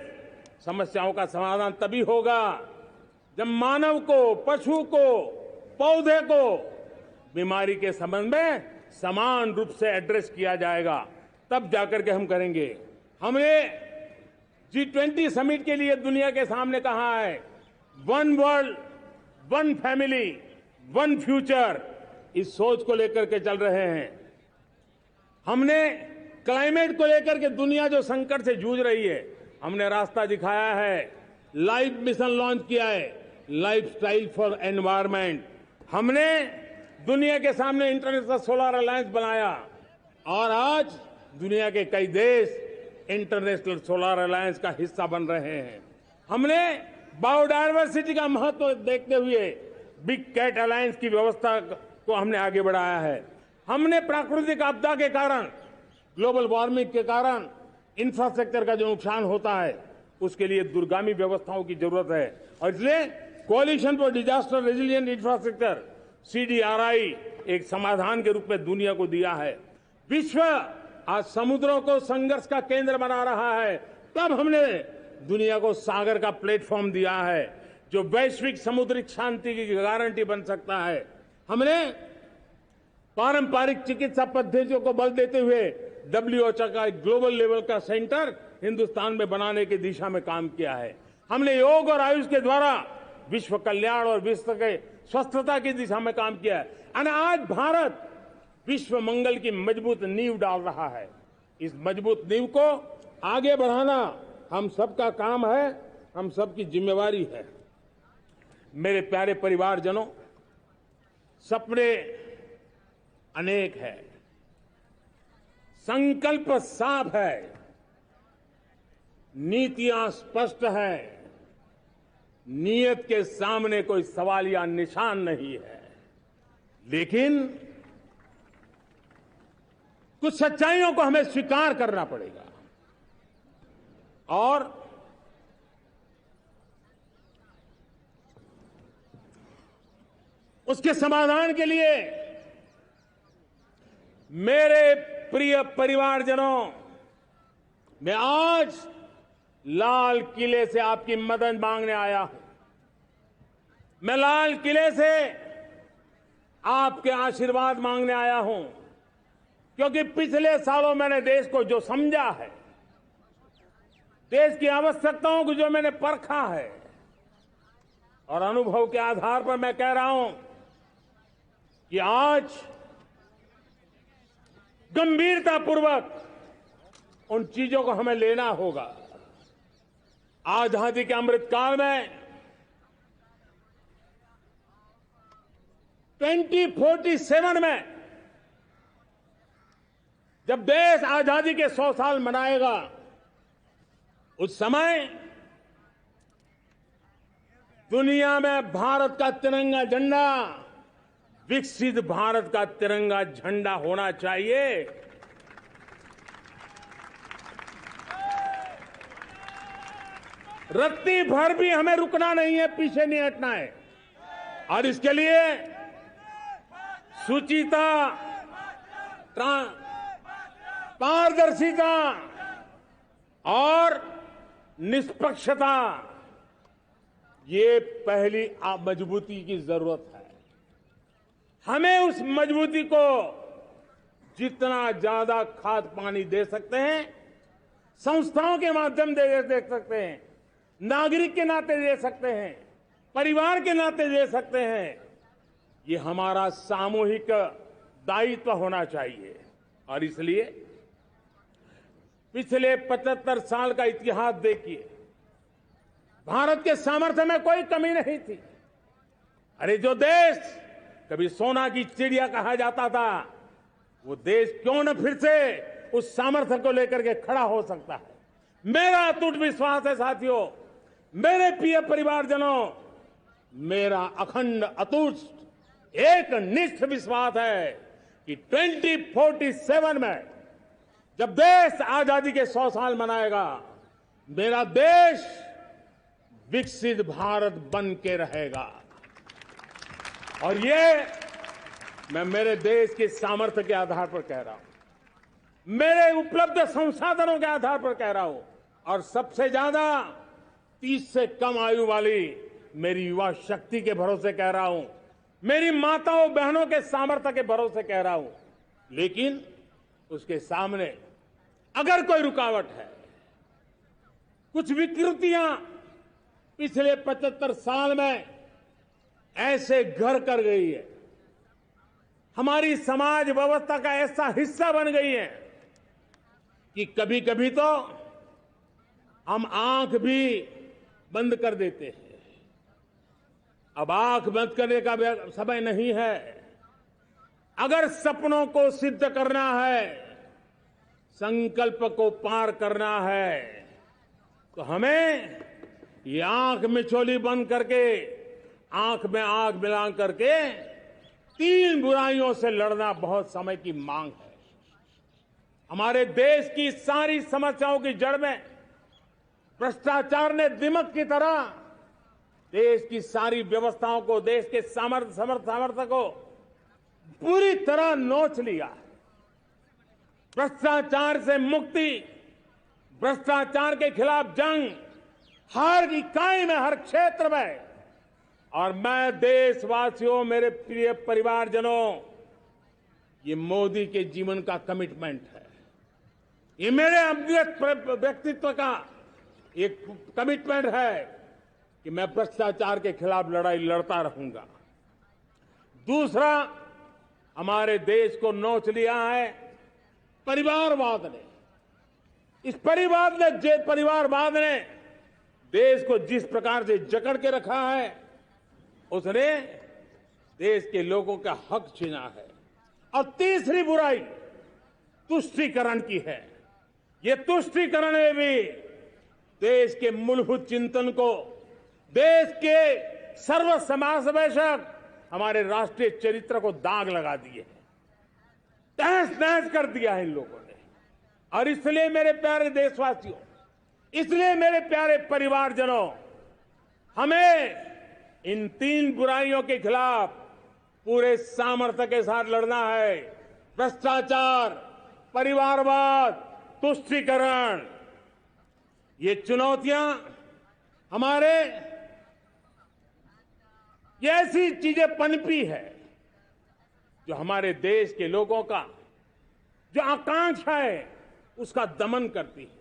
समस्याओं का समाधान तभी होगा जब मानव को, पशु को, पौधे को बीमारी के संबंध में समान रूप से एड्रेस किया जाएगा, तब जाकर के हम करेंगे। हमने G20 समिट के लिए दुनिया के सामने कहा है one world, one family, one future. इस सोच को लेकर के चल रहे हैं। हमने क्लाइमेट को लेकर के दुनिया जो संकट से जूझ रही है, हमने रास्ता दिखाया है, लाइफ मिशन लॉन्च किया है, लाइफस्टाइल फॉर एनवायरमेंट। हमने दुनिया के सामने इंटरनेशनल सोलर अलायंस बनाया और आज दुनिया के कई देश इंटरनेशनल सोलर अलायंस का हिस्सा बन रहे हैं। हमने बायोडायवर्सिटी का महत्व देखते हुए बिग कैट अलायंस की व्यवस्था को हमने आगे बढ़ाया है। हमने प्राकृतिक आपदा के कारण, ग्लोबल वार्मिंग के कारण इंफ्रास्ट्रक्चर का जो नुकसान होता है, उसके लिए दूरगामी व्यवस्थाओं की जरूरत है और इसलिए coalition for disaster resilient infrastructure CDRI एक समाधान के रूप में दुनिया को दिया है। विश्व आज समुद्रों को संघर्ष का केंद्र बना रहा है, तब हमने दुनिया को सागर का प्लेटफॉर्म दिया है जो वैश्विक समुद्री शांति की गारंटी बन सकता है। हमने पारंपरिक चिकित्सा पद्धतियों को बल देते हुए WHO का एक ग्लोबल लेवल का सेंटर हिंदुस्तान में बनाने की दिशा में काम किया है। हमने योग और आयुष के द्वारा विश्व कल्याण और विश्व के स्वस्थता की दिशा में काम किया है और आज भारत विश्व मंगल की मजबूत नींव डाल रहा है। इस मजबूत नींव को आगे बढ़ाना हम सबका काम है, हम सबकी जिम्मेवारी है। मेरे प्यारे परिवारजनों, सपने अनेक है, संकल्प साफ है, नीतियां स्पष्ट है, नियत के सामने कोई सवाल या निशान नहीं है, लेकिन कुछ सच्चाइयों को हमें स्वीकार करना पड़ेगा और उसके समाधान के लिए मेरे प्रिय परिवारजनों, मैं आज लाल किले से आपकी मदद मांगने आया हूं। मैं लाल किले से आपके आशीर्वाद मांगने आया हूं, क्योंकि पिछले सालों मैंने देश को जो समझा है, देश की आवश्यकताओं को जो मैंने परखा है और अनुभव के आधार पर मैं कह रहा हूं कि आज गंभीरतापूर्वक उन चीजों को हमें लेना होगा। आजादी के अमृतकाल में 2047 में जब देश आजादी के 100 साल मनाएगा, उस समय दुनिया में भारत का तिरंगा झंडा विकसित भारत का तिरंगा झंडा होना चाहिए। रत्ती भर भी हमें रुकना नहीं है, पीछे नहीं हटना है। और इसके लिए शुचिता, पारदर्शिता और निष्पक्षता, ये पहली मजबूती की जरूरत है। हमें उस मजबूती को जितना ज्यादा खाद पानी दे सकते हैं, संस्थाओं के माध्यम से दे सकते हैं, नागरिक के नाते दे सकते हैं, परिवार के नाते दे सकते हैं, ये हमारा सामूहिक दायित्व होना चाहिए। और इसलिए पिछले 75 साल का इतिहास देखिए, भारत के सामर्थ्य में कोई कमी नहीं थी। अरे जो देश कभी सोना की चिड़िया कहा जाता था, वो देश क्यों न फिर से उस सामर्थ्य को लेकर के खड़ा हो सकता है। मेरा अटूट विश्वास है साथियों, मेरे प्रिय परिवारजनों, मेरा अखंड अटूट एक निष्ठ विश्वास है कि 2047 में जब देश आजादी के 100 साल मनाएगा, मेरा देश विकसित भारत बन के रहेगा। और ये मैं मेरे देश के सामर्थ्य के आधार पर कह रहा हूं, मेरे उपलब्ध संसाधनों के आधार पर कह रहा हूं, और सबसे ज्यादा 30 से कम आयु वाली मेरी युवा शक्ति के भरोसे कह रहा हूं, मेरी माताओं बहनों के सामर्थ्य के भरोसे कह रहा हूं। लेकिन उसके सामने अगर कोई रुकावट है, कुछ विकृतियां पिछले 75 साल में ऐसे घर कर गई है, हमारी समाज व्यवस्था का ऐसा हिस्सा बन गई है कि कभी कभी तो हम आंख भी बंद कर देते हैं। अब आंख बंद करने का समय नहीं है। अगर सपनों को सिद्ध करना है, संकल्प को पार करना है, तो हमें ये आंख मिचौली बंद करके, आंख में आंख मिला करके 3 बुराइयों से लड़ना बहुत समय की मांग है। हमारे देश की सारी समस्याओं की जड़ में भ्रष्टाचार ने दिमक की तरह देश की सारी व्यवस्थाओं को, देश के सामर्थ्य को पूरी तरह नोच लिया। भ्रष्टाचार से मुक्ति, भ्रष्टाचार के खिलाफ जंग हर इकाई में, हर क्षेत्र में। और मैं देशवासियों, मेरे प्रिय परिवारजनों, ये मोदी के जीवन का कमिटमेंट है, ये मेरे व्यक्तित्व का एक कमिटमेंट है कि मैं भ्रष्टाचार के खिलाफ लड़ाई लड़ता रहूंगा। दूसरा, हमारे देश को नोच लिया है परिवारवाद ने। इस परिवारवाद ने देश को जिस प्रकार से जकड़ के रखा है, उसने देश के लोगों का हक छीना है। और तीसरी बुराई तुष्टीकरण की है। ये तुष्टीकरण में भी देश के मूलभूत चिंतन को, देश के सर्व समावेशक हमारे राष्ट्रीय चरित्र को दाग लगा दिए हैं, तहस नहस कर दिया है इन लोगों ने। और इसलिए मेरे प्यारे देशवासियों, इसलिए मेरे प्यारे परिवारजनों, हमें इन 3 बुराइयों के खिलाफ पूरे सामर्थ्य के साथ लड़ना है। भ्रष्टाचार, परिवारवाद, तुष्टीकरण, ये चुनौतियां हमारे, ये ऐसी चीजें पनपी है जो हमारे देश के लोगों का जो आकांक्षा है उसका दमन करती है।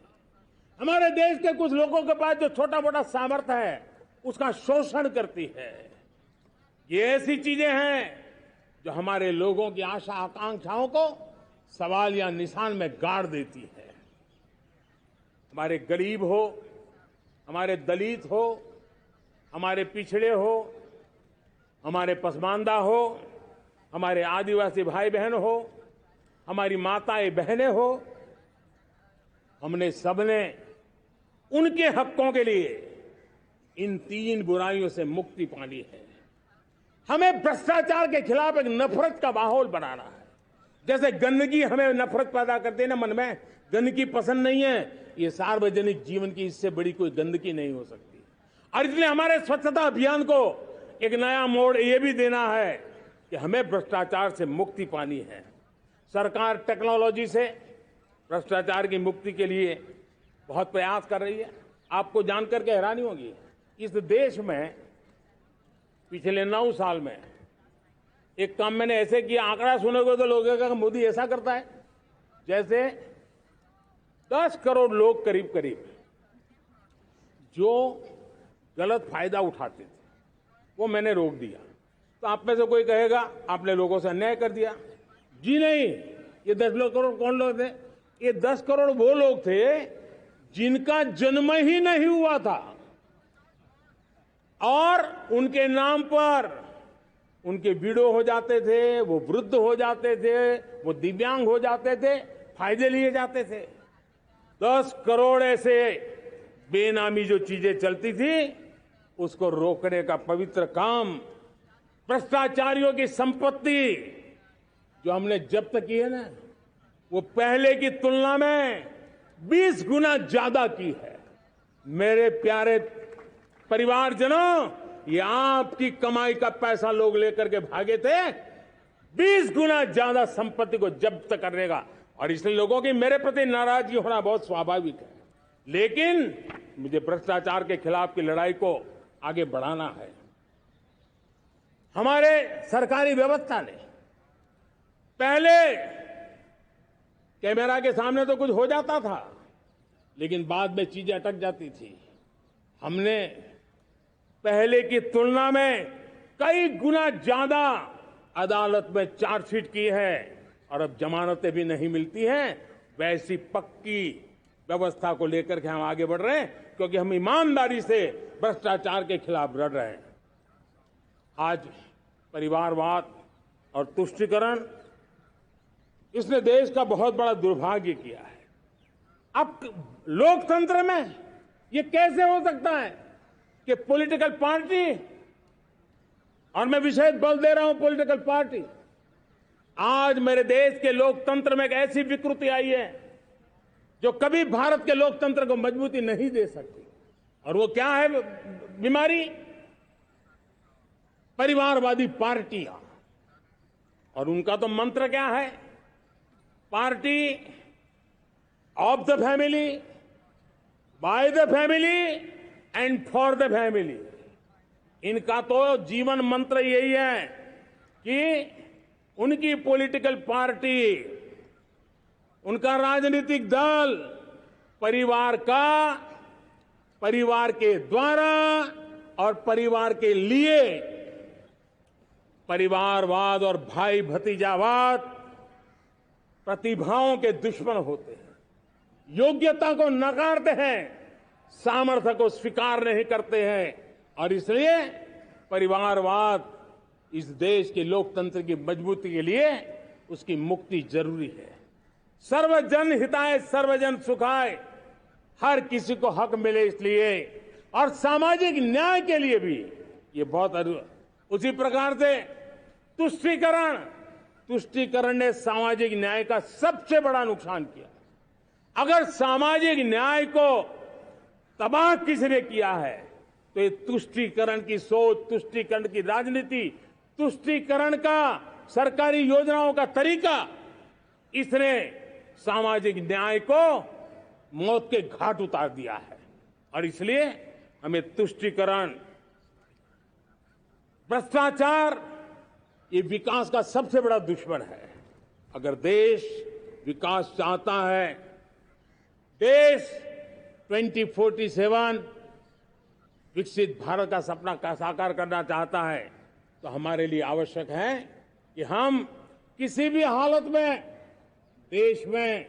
हमारे देश के कुछ लोगों के पास जो छोटा मोटा सामर्थ्य है उसका शोषण करती है। ये ऐसी चीजें हैं जो हमारे लोगों की आशा आकांक्षाओं को सवाल या निशान में गाड़ देती है। हमारे गरीब हो, हमारे दलित हो, हमारे पिछड़े हो, हमारे पसमानदा हो, हमारे आदिवासी भाई बहन हो, हमारी माताएं बहनें हो, हमने सबने उनके हकों के लिए इन 3 बुराइयों से मुक्ति पानी है। हमें भ्रष्टाचार के खिलाफ एक नफरत का माहौल बनाना है। जैसे गंदगी हमें नफरत पैदा करती है ना, मन में गंदगी पसंद नहीं है, ये सार्वजनिक जीवन की इससे बड़ी कोई गंदगी नहीं हो सकती। और इसलिए हमारे स्वच्छता अभियान को एक नया मोड़ ये भी देना है कि हमें भ्रष्टाचार से मुक्ति पानी है। सरकार टेक्नोलॉजी से भ्रष्टाचार की मुक्ति के लिए बहुत प्रयास कर रही है। आपको जानकर के हैरानी होगी, इस देश में पिछले 9 साल में एक काम मैंने ऐसे किया, आंकड़ा सुनोगे तो लोग कहेंगे मोदी ऐसा करता है, जैसे 10 करोड़ लोग करीब करीब जो गलत फायदा उठाते थे वो मैंने रोक दिया। तो आप में से कोई कहेगा आपने लोगों से अन्याय कर दिया। जी नहीं, ये 10 करोड़ कौन लोग थे? ये 10 करोड़ वो लोग थे जिनका जन्म ही नहीं हुआ था और उनके नाम पर उनके विडो हो जाते थे, वो वृद्ध हो जाते थे, वो दिव्यांग हो जाते थे, फायदे लिए जाते थे। 10 करोड़ ऐसे बेनामी जो चीजें चलती थी उसको रोकने का पवित्र काम, भ्रष्टाचारियों की संपत्ति जो हमने जब्त की है ना, वो पहले की तुलना में 20 गुना ज्यादा की है। मेरे प्यारे परिवारजनों, ये आपकी कमाई का पैसा लोग लेकर के भागे थे, 20 गुना ज्यादा संपत्ति को जब्त करने का। और इसलिए लोगों की मेरे प्रति नाराजगी होना बहुत स्वाभाविक है, लेकिन मुझे भ्रष्टाचार के खिलाफ की लड़ाई को आगे बढ़ाना है। हमारे सरकारी व्यवस्था ने पहले कैमरा के सामने तो कुछ हो जाता था, लेकिन बाद में चीजें अटक जाती थी। हमने पहले की तुलना में कई गुना ज्यादा अदालत में चार्जशीट की है और अब जमानतें भी नहीं मिलती हैं। वैसी पक्की व्यवस्था को लेकर के हम आगे बढ़ रहे हैं, क्योंकि हम ईमानदारी से भ्रष्टाचार के खिलाफ लड़ रहे हैं। आज परिवारवाद और तुष्टीकरण, इसने देश का बहुत बड़ा दुर्भाग्य किया है। अब लोकतंत्र में ये कैसे हो सकता है कि पॉलिटिकल पार्टी, और मैं विशेष बल दे रहा हूं पॉलिटिकल पार्टी, आज मेरे देश के लोकतंत्र में एक ऐसी विकृति आई है जो कभी भारत के लोकतंत्र को मजबूती नहीं दे सकती। और वो क्या है बीमारी? परिवारवादी पार्टियां। और उनका तो मंत्र क्या है? Party of the family, by the family and for the family. इनका तो जीवन मंत्र यही है कि उनकी पॉलिटिकल पार्टी, उनका राजनीतिक दल परिवार का, परिवार के द्वारा और परिवार के लिए, परिवारवाद और भाई भतीजावाद प्रतिभाओं के दुश्मन होते हैं, योग्यता को नकारते हैं, सामर्थ्य को स्वीकार नहीं करते हैं। और इसलिए परिवारवाद इस देश के लोकतंत्र की मजबूती के लिए उसकी मुक्ति जरूरी है। सर्वजन हिताय सर्वजन सुखाय, हर किसी को हक मिले इसलिए, और सामाजिक न्याय के लिए भी ये बहुत। उसी प्रकार से तुष्टीकरण ने सामाजिक न्याय का सबसे बड़ा नुकसान किया। अगर सामाजिक न्याय को तबाह किसी ने किया है तो ये तुष्टीकरण की सोच, तुष्टीकरण की राजनीति, तुष्टीकरण का सरकारी योजनाओं का तरीका, इसने सामाजिक न्याय को मौत के घाट उतार दिया है। और इसलिए हमें तुष्टीकरण, भ्रष्टाचार, ये विकास का सबसे बड़ा दुश्मन है। अगर देश विकास चाहता है, देश 2047 विकसित भारत का सपना का साकार करना चाहता है, तो हमारे लिए आवश्यक है कि हम किसी भी हालत में देश में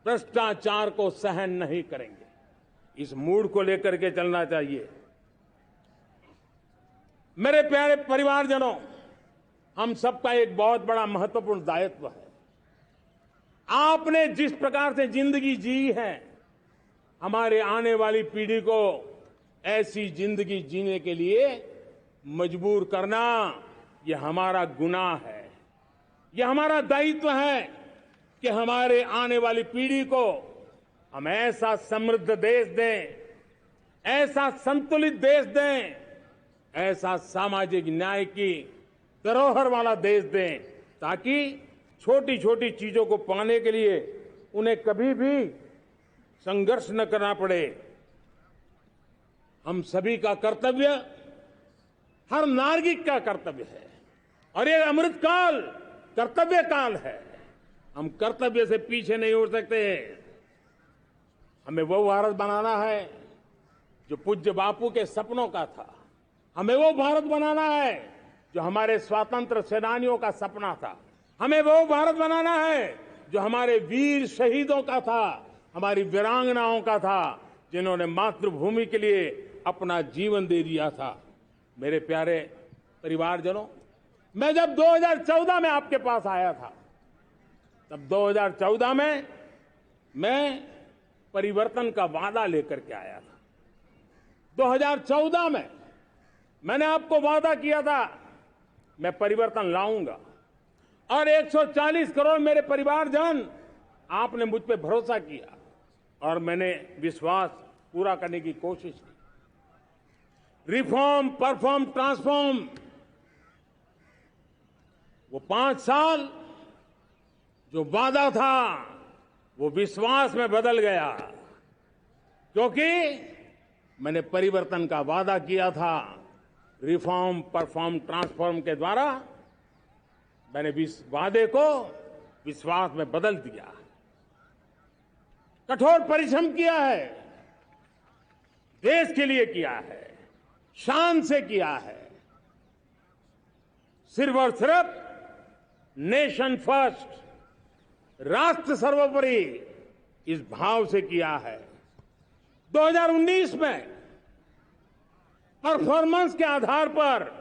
भ्रष्टाचार को सहन नहीं करेंगे। इस मूड को लेकर के चलना चाहिए। मेरे प्यारे परिवारजनों, हम सबका एक बहुत बड़ा महत्वपूर्ण दायित्व है। आपने जिस प्रकार से जिंदगी जी है, हमारे आने वाली पीढ़ी को ऐसी जिंदगी जीने के लिए मजबूर करना, यह हमारा गुनाह है। यह हमारा दायित्व है कि हमारे आने वाली पीढ़ी को हम ऐसा समृद्ध देश दें, ऐसा संतुलित देश दें, ऐसा सामाजिक न्याय की धरोहर वाला देश दें, ताकि छोटी छोटी चीजों को पाने के लिए उन्हें कभी भी संघर्ष न करना पड़े। हम सभी का कर्तव्य, हर नागरिक का कर्तव्य है, और ये अमृत काल कर्तव्य काल है। हम कर्तव्य से पीछे नहीं उठ सकते। हमें वो भारत बनाना है जो पूज्य बापू के सपनों का था। हमें वो भारत बनाना है जो हमारे स्वतंत्र सेनानियों का सपना था। हमें वो भारत बनाना है जो हमारे वीर शहीदों का था, हमारी वीरांगनाओं का था, जिन्होंने मातृभूमि के लिए अपना जीवन दे दिया था। मेरे प्यारे परिवारजनों, मैं जब 2014 में आपके पास आया था, तब 2014 में मैं परिवर्तन का वादा लेकर के आया था। 2014 में मैंने आपको वादा किया था, मैं परिवर्तन लाऊंगा, और 140 करोड़ मेरे परिवारजन, आपने मुझ पे भरोसा किया और मैंने विश्वास पूरा करने की कोशिश की। रिफॉर्म, परफॉर्म, ट्रांसफॉर्म, वो 5 साल जो वादा था वो विश्वास में बदल गया, क्योंकि मैंने परिवर्तन का वादा किया था। रिफॉर्म, परफॉर्म, ट्रांसफॉर्म के द्वारा मैंने इस वादे को विश्वास में बदल दिया। कठोर परिश्रम किया है, देश के लिए किया है, शान से किया है, सिर्फ और सिर्फ नेशन फर्स्ट, राष्ट्र सर्वोपरि, इस भाव से किया है। 2019 में परफॉर्मेंस के आधार पर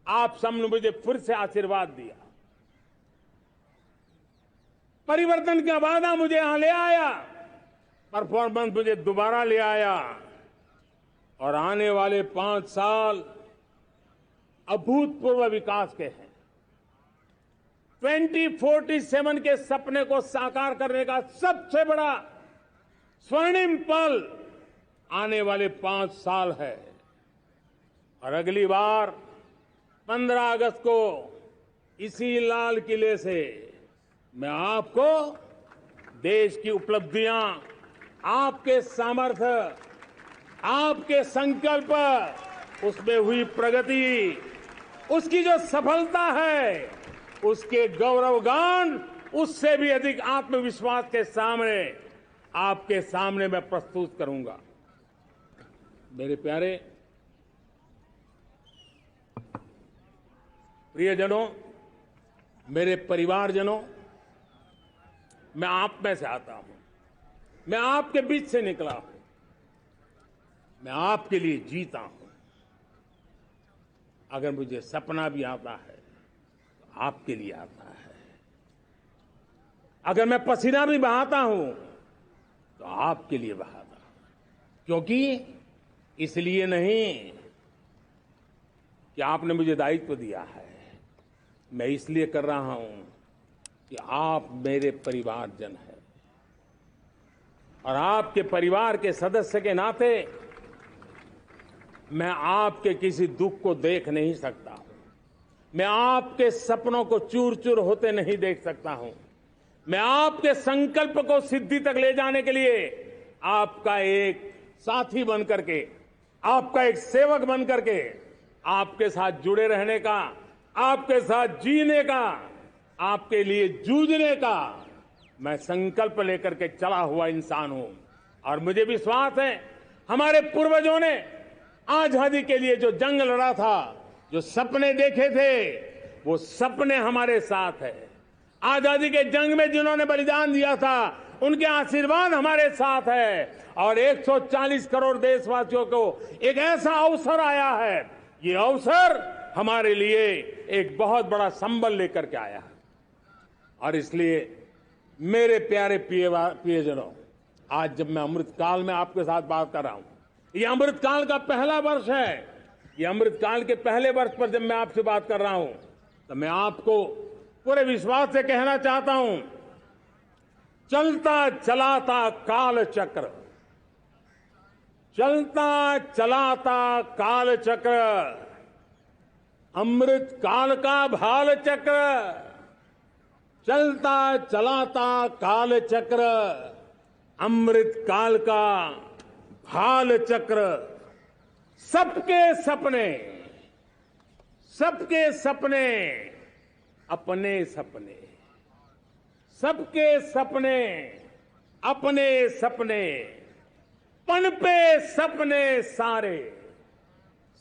आप सबने मुझे फिर से आशीर्वाद दिया। परिवर्तन का वादा मुझे यहां ले आया, परफॉर्मेंस मुझे दोबारा ले आया, और आने वाले 5 साल अभूतपूर्व विकास के हैं। 2047 के सपने को साकार करने का सबसे बड़ा स्वर्णिम पल आने वाले 5 साल है। और अगली बार 15 अगस्त को इसी लाल किले से मैं आपको देश की उपलब्धियां, आपके सामर्थ्य, आपके संकल्प, उसमें हुई प्रगति, उसकी जो सफलता है, उसके गौरवगान, उससे भी अधिक आत्मविश्वास के सामने, आपके सामने मैं प्रस्तुत करूंगा। मेरे प्यारे प्रियजनों, मेरे परिवारजनों, मैं आप में से आता हूं, मैं आपके बीच से निकला हूं, मैं आपके लिए जीता हूं। अगर मुझे सपना भी आता है तो आपके लिए आता है। अगर मैं पसीना भी बहाता हूं तो आपके लिए बहाता हूं, क्योंकि इसलिए नहीं कि आपने मुझे दायित्व दिया है, मैं इसलिए कर रहा हूं कि आप मेरे परिवारजन हैं, और आपके परिवार के सदस्य के नाते मैं आपके किसी दुख को देख नहीं सकता हूं, मैं आपके सपनों को चूर चूर होते नहीं देख सकता हूं, मैं आपके संकल्प को सिद्धि तक ले जाने के लिए आपका एक साथी बन करके, आपका एक सेवक बन करके, आपके साथ जुड़े रहने का, आपके साथ जीने का, आपके लिए जूझने का मैं संकल्प लेकर के चला हुआ इंसान हूं। और मुझे विश्वास है, हमारे पूर्वजों ने आजादी के लिए जो जंग लड़ा था, जो सपने देखे थे, वो सपने हमारे साथ है। आजादी के जंग में जिन्होंने बलिदान दिया था, उनके आशीर्वाद हमारे साथ है और 140 करोड़ देशवासियों को एक ऐसा अवसर आया है। ये अवसर हमारे लिए एक बहुत बड़ा संबल लेकर के आया है और इसलिए मेरे प्यारे प्रियजनों, आज जब मैं अमृतकाल में आपके साथ बात कर रहा हूं, ये अमृतकाल का पहला वर्ष है। ये अमृतकाल के पहले वर्ष पर जब मैं आपसे बात कर रहा हूं तो मैं आपको पूरे विश्वास से कहना चाहता हूं, चलता चलाता काल चक्र, चलता चलाता काल चक्र, अमृत काल का भाल चक्र, चलता चलाता काल चक्र, अमृत काल का भाल चक्र, सबके सपने, सबके सपने, अपने सपने, सबके सपने, अपने सपने, पनपे सपने सारे,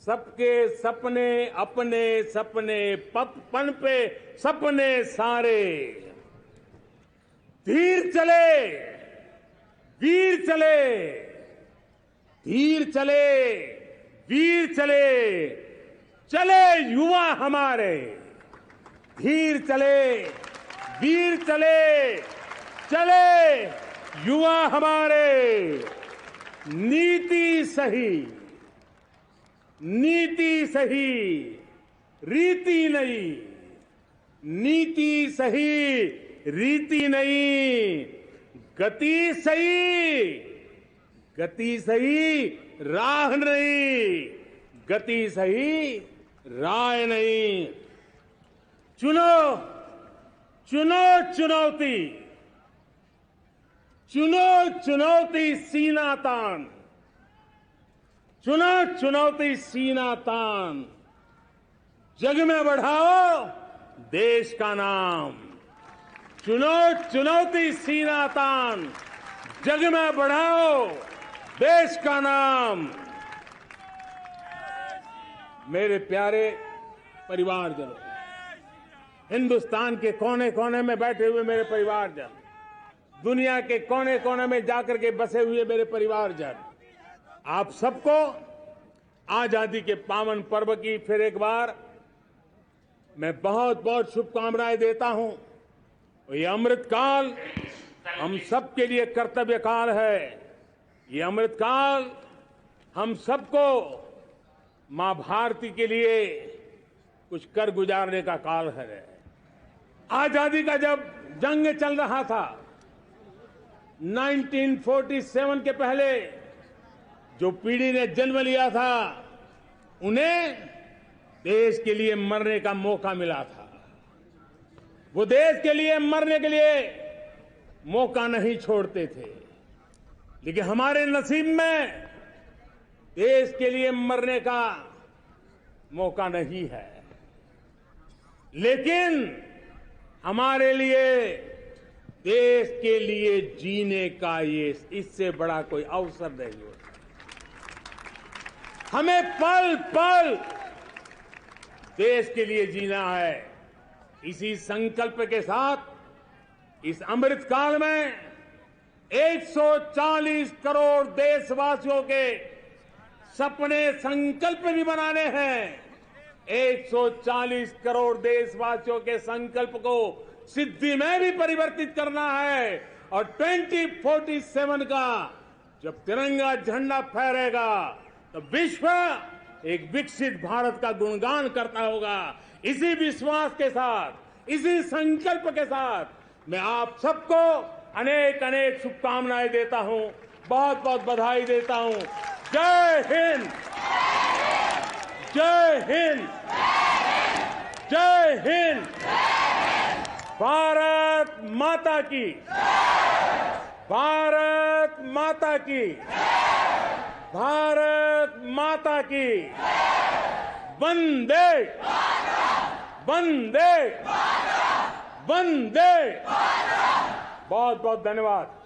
सबके सपने, अपने सपने, पनपे सपने सारे, धीर चले, वीर चले, धीर चले, वीर चले, चले युवा हमारे, धीर चले, वीर चले, चले युवा हमारे, नीति सही, नीति सही, रीति नहीं, नीति सही, रीति नहीं, गति सही, गति सही, राह नहीं, गति सही, राय नहीं। चुनो, चुनो चुनौती, चुनो चुनौती सीना तान, चुनो चुनौती सीना तान, जग में बढ़ाओ देश का नाम, चुनो चुनौती सीना तान, जग में बढ़ाओ देश का नाम। मेरे प्यारे परिवारजनों, हिंदुस्तान के कोने कोने में बैठे हुए मेरे परिवारजन, दुनिया के कोने कोने में जाकर के बसे हुए मेरे परिवारजन, आप सबको आजादी के पावन पर्व की फिर एक बार मैं बहुत बहुत शुभकामनाएं देता हूं। ये अमृतकाल हम सबके लिए कर्तव्य काल है। ये अमृतकाल हम सबको मां भारती के लिए कुछ कर गुजारने का काल है। आजादी का जब जंग चल रहा था 1947 के पहले जो पीढ़ी ने जन्म लिया था उन्हें देश के लिए मरने का मौका मिला था। वो देश के लिए मरने के लिए मौका नहीं छोड़ते थे, लेकिन हमारे नसीब में देश के लिए मरने का मौका नहीं है। लेकिन हमारे लिए देश के लिए जीने का ये इससे बड़ा कोई अवसर नहीं होता। हमें पल पल देश के लिए जीना है। इसी संकल्प के साथ इस अमृतकाल में 140 करोड़ देशवासियों के सपने संकल्प भी बनाने हैं। 140 करोड़ देशवासियों के संकल्प को सिद्धि में भी परिवर्तित करना है और 2047 का जब तिरंगा झंडा फहरेगा तो विश्व एक विकसित भारत का गुणगान करता होगा। इसी विश्वास के साथ, इसी संकल्प के साथ मैं आप सबको अनेक अनेक शुभकामनाएं देता हूं, बहुत बहुत बधाई देता हूं। जय हिंद, जय हिंद, जय हिंद। भारत माता की, भारत माता की, भारत माता की। वंदे, वंदे, वंदे। बहुत बहुत धन्यवाद।